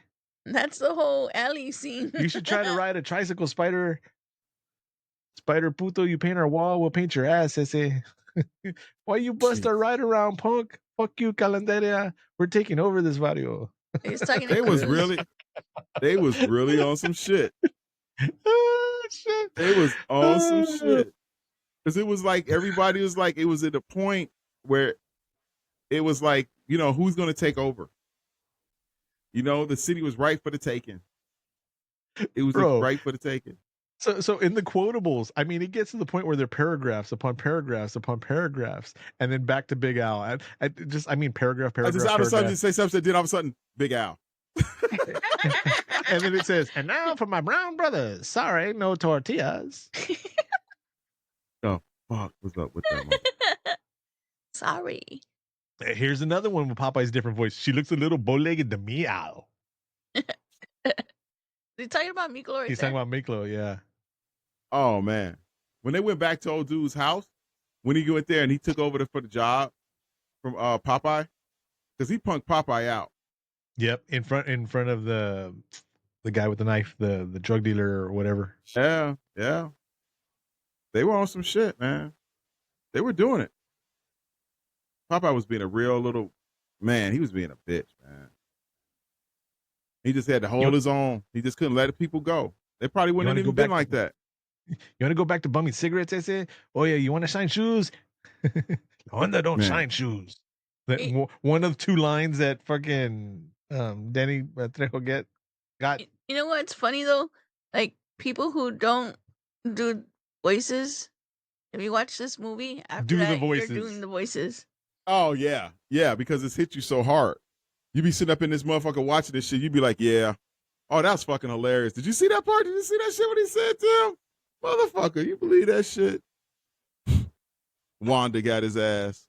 That's the whole alley scene. You should try to ride a tricycle, Spider. Spider puto, you paint our wall, we'll paint your ass, ese. Why you bust our ride around, punk? Fuck you, Calendaria. We're taking over this barrio. They was really on some shit. Shit. They was on some shit. Because it was like everybody was like, it was at a point where it was like, you know, who's going to take over? You know, the city was right for the taking. It was right for the taking. So in the quotables, I mean, it gets to the point where they're paragraphs upon paragraphs upon paragraphs, and then back to Big Al. I mean, paragraph, I just paragraph, all of a sudden you paragraph. say something, then all of a sudden, Big Al. And then it says, and now for my brown brothers. Sorry, no tortillas. Oh, fuck. What's up with that mother? Sorry. Here's another one with Popeye's different voice. She looks a little bow-legged to me, Al. He's talking about Miklo right He's there. talking about Miklo, yeah. Oh, man. When they went back to old dude's house, when he went there and he took over for the job from Popeye, because he punked Popeye out. Yep, in front of the guy with the knife, the drug dealer or whatever. Yeah. They were on some shit, man. They were doing it. Popeye was being a real little man. He was being a bitch, man. He just had to hold his own. He just couldn't let people go. They probably wouldn't have even been like that. You want to go back to bumming cigarettes, I say? Oh, yeah, you want to shine shoes? One that don't shine shoes. One of two lines that fucking Danny Trejo got. You know what's funny, though? Like, people who don't do voices, if you watch this movie, after that, you're doing the voices. Oh, yeah. Yeah, because it's hit you so hard. You be sitting up in this motherfucker watching this shit. You be like, yeah. Oh, that's fucking hilarious. Did you see that part? Did you see that shit when he said to him? Motherfucker, you believe that shit? Wanda got his ass.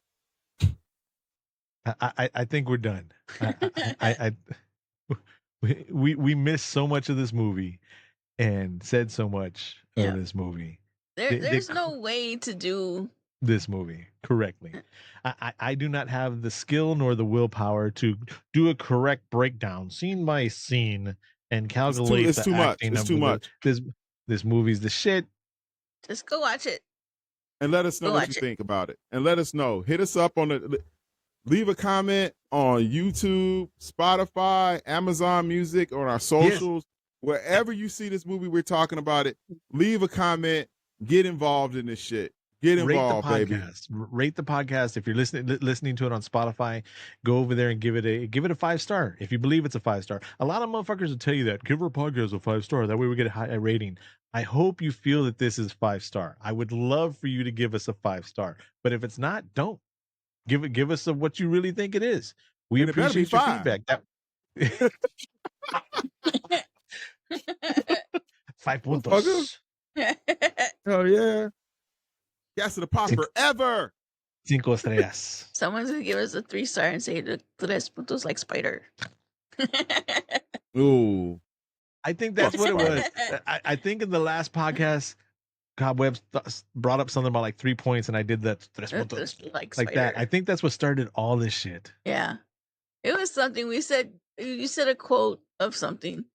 I think we're done. We missed so much of this movie and said so much of this movie. There's no way to do this movie correctly. I do not have the skill nor the willpower to do a correct breakdown, scene by scene, and calculate it's too much. It's too much. This movie's the shit. Just go watch it. And let us know what you think about it. And let us know. Hit us up leave a comment on YouTube, Spotify, Amazon Music, on our socials. Yes. Wherever you see this movie, we're talking about it. Leave a comment. Get involved in this shit. Get involved, baby. Rate the podcast. If you're listening to it on Spotify, go over there and give it a 5-star. If you believe it's a 5-star. A lot of motherfuckers will tell you that. Give our podcast a 5-star. That way we get a high rating. I hope you feel that this is 5-star. I would love for you to give us a 5-star. But if it's not, don't. Give us what you really think it is. We appreciate your feedback. 5 puntos. Oh yeah. Gas to the pot forever. 5 estrellas. Someone's gonna give us a 3-star and say the 3 puntos like spider. Ooh. I think that's what it was. I think in the last podcast, Cobweb brought up something about like 3 points, and I did that 3 puntos like that. I think that's what started all this shit. Yeah, it was something we said. You said a quote of something.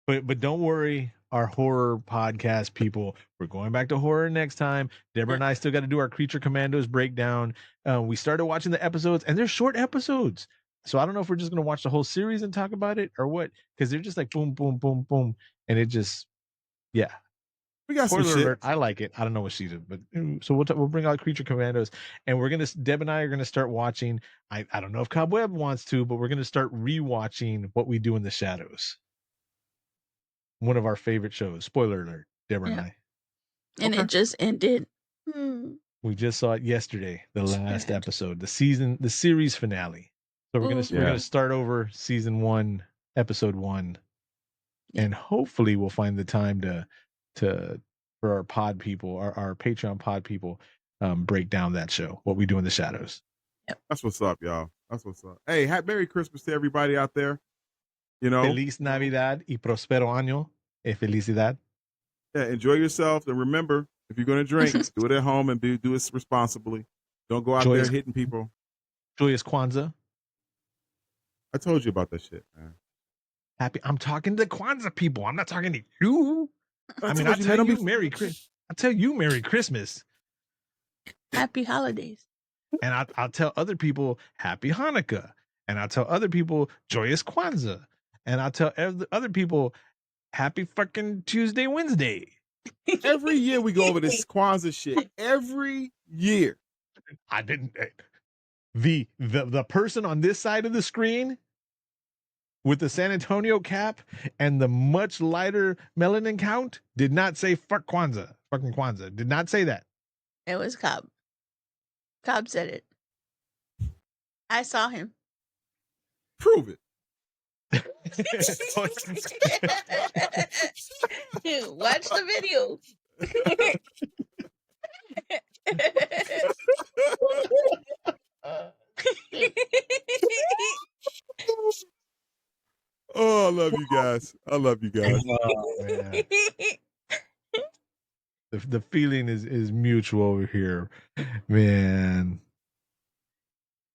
But don't worry, our horror podcast people, we're going back to horror next time. Deborah and I still got to do our Creature Commandos breakdown. We started watching the episodes, and they're short episodes. So I don't know if we're just going to watch the whole series and talk about it or what, because they're just like boom, boom, boom, boom. And it just, yeah. We got some shit. Alert, I like it. I don't know what she did, but so we'll bring out Creature Commandos, and Deb and I are going to start watching. I don't know if Cobweb wants to, but we're going to start rewatching What We Do in the Shadows. One of our favorite shows. Spoiler alert, Deborah and I. And it just ended. We just saw it yesterday, the last episode, the series finale. So we're gonna start over season 1, episode 1, and hopefully we'll find the time to for our pod people, our Patreon pod people, break down that show, What We Do in the Shadows. Yep. That's what's up, y'all. That's what's up. Hey, Merry Christmas to everybody out there. You know, Feliz Navidad y prospero año e felicidad. Yeah, enjoy yourself, and remember, if you're gonna drink, do it at home and do it responsibly. Don't go out there hitting people. Joyous Kwanzaa. I told you about that shit, man. I'm talking to Kwanzaa people. I'm not talking to you. I mean, I'll tell you Merry Christmas. Happy holidays. And I'll tell other people Happy Hanukkah. And I'll tell other people Joyous Kwanzaa. And I'll tell other people Happy fucking Tuesday, Wednesday. Every year we go over this Kwanzaa shit. Every year. I didn't. The person on this side of the screen with the San Antonio cap and the much lighter melanin count did not say fuck Kwanzaa. Fucking Kwanzaa. Did not say that. It was Cobb. Cobb said it. I saw him. Prove it. Watch the video. Oh, I love you guys. I love you guys. Oh, man. The feeling is mutual over here, man.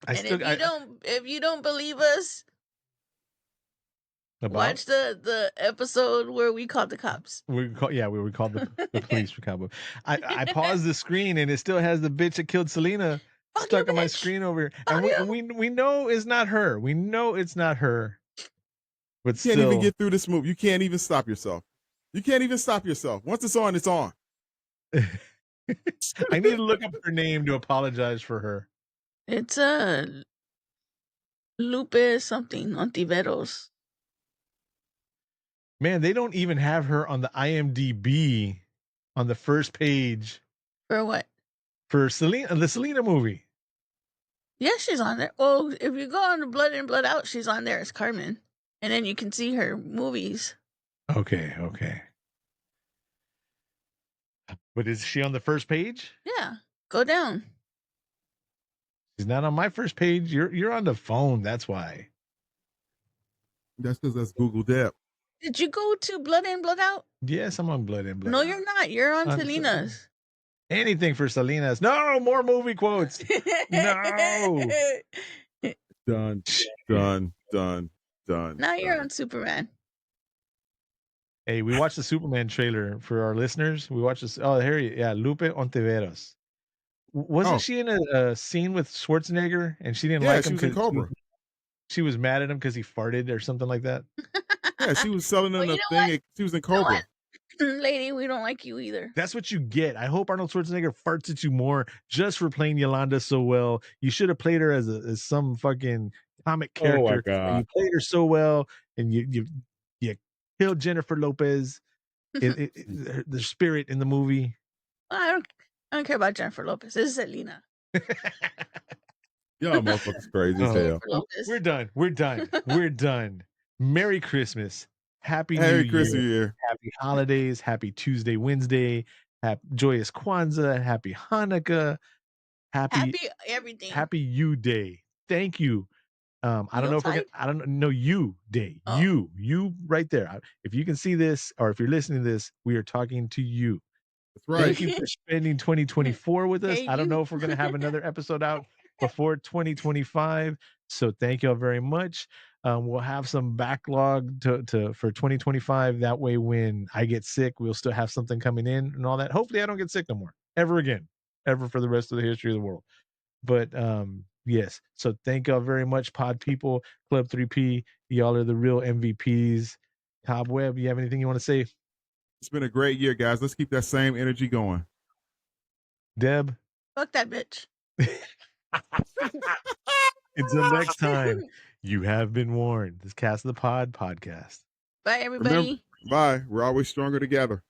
If you don't believe us, watch the episode where we called the cops. We called the police for Cobweb. I paused the screen and it still has the bitch that killed Selena stuck on my screen over here. And we know it's not her. We know it's not her. But you can't even get through this movie. You can't even stop yourself. You can't even stop yourself. Once it's on, it's on. I need to look up her name to apologize for her. It's Lupe something Ontiveros. Man, they don't even have her on the IMDb on the first page. For what? For the Selena movie. Yeah, she's on there. Well, if you go on the Blood In, Blood Out, she's on there as Carmen. And then you can see her movies. Okay. But is she on the first page? Yeah. Go down. She's not on my first page. You're on the phone. That's why. That's because that's Google Dep. Did you go to Blood In, Blood Out? Yes, I'm on Blood In, Blood No, Out. you're not. You're on Selena's. Anything for Selena's. No, more movie quotes. No. Done. Now you're on Superman. Hey, we watched the Superman trailer for our listeners. We watched this. Oh, here, yeah, Lupe Ontiveros. Wasn't she in a scene with Schwarzenegger and she didn't like him? She was in Cobra. She was mad at him because he farted or something like that. Yeah, she was selling him the thing. She was in Cobra. Lady, we don't like you either. That's what you get. I hope Arnold Schwarzenegger farts at you more just for playing Yolanda so well. You should have played her as some fucking comic character. Oh my God. And you played her so well, and you killed Jennifer Lopez, the spirit in the movie. I don't care about Jennifer Lopez. This is Selena. Y'all motherfuckers crazy as hell. We're done. Merry Christmas. Happy New Christmas Year. Happy holidays. Happy Tuesday, Wednesday. Joyous Kwanzaa. Happy Hanukkah. Happy everything. Happy You Day. Thank you. I don't know if we're gonna, I don't know you day. Oh. You right there. If you can see this or if you're listening to this, we are talking to you. That's right. Thank you for spending 2024 with us. I don't know if we're gonna have another episode out before 2025. So thank you all very much. We'll have some backlog for 2025. That way, when I get sick, we'll still have something coming in and all that. Hopefully, I don't get sick no more ever again, ever for the rest of the history of the world. But yes, so thank y'all very much, pod people, Club 3P. Y'all are the real MVPs. Cobweb, you have anything you want to say? It's been a great year, guys. Let's keep that same energy going. Deb? Fuck that bitch. Until next time, you have been warned. This Cast of the Pod podcast. Bye, everybody. Remember, bye. We're always stronger together.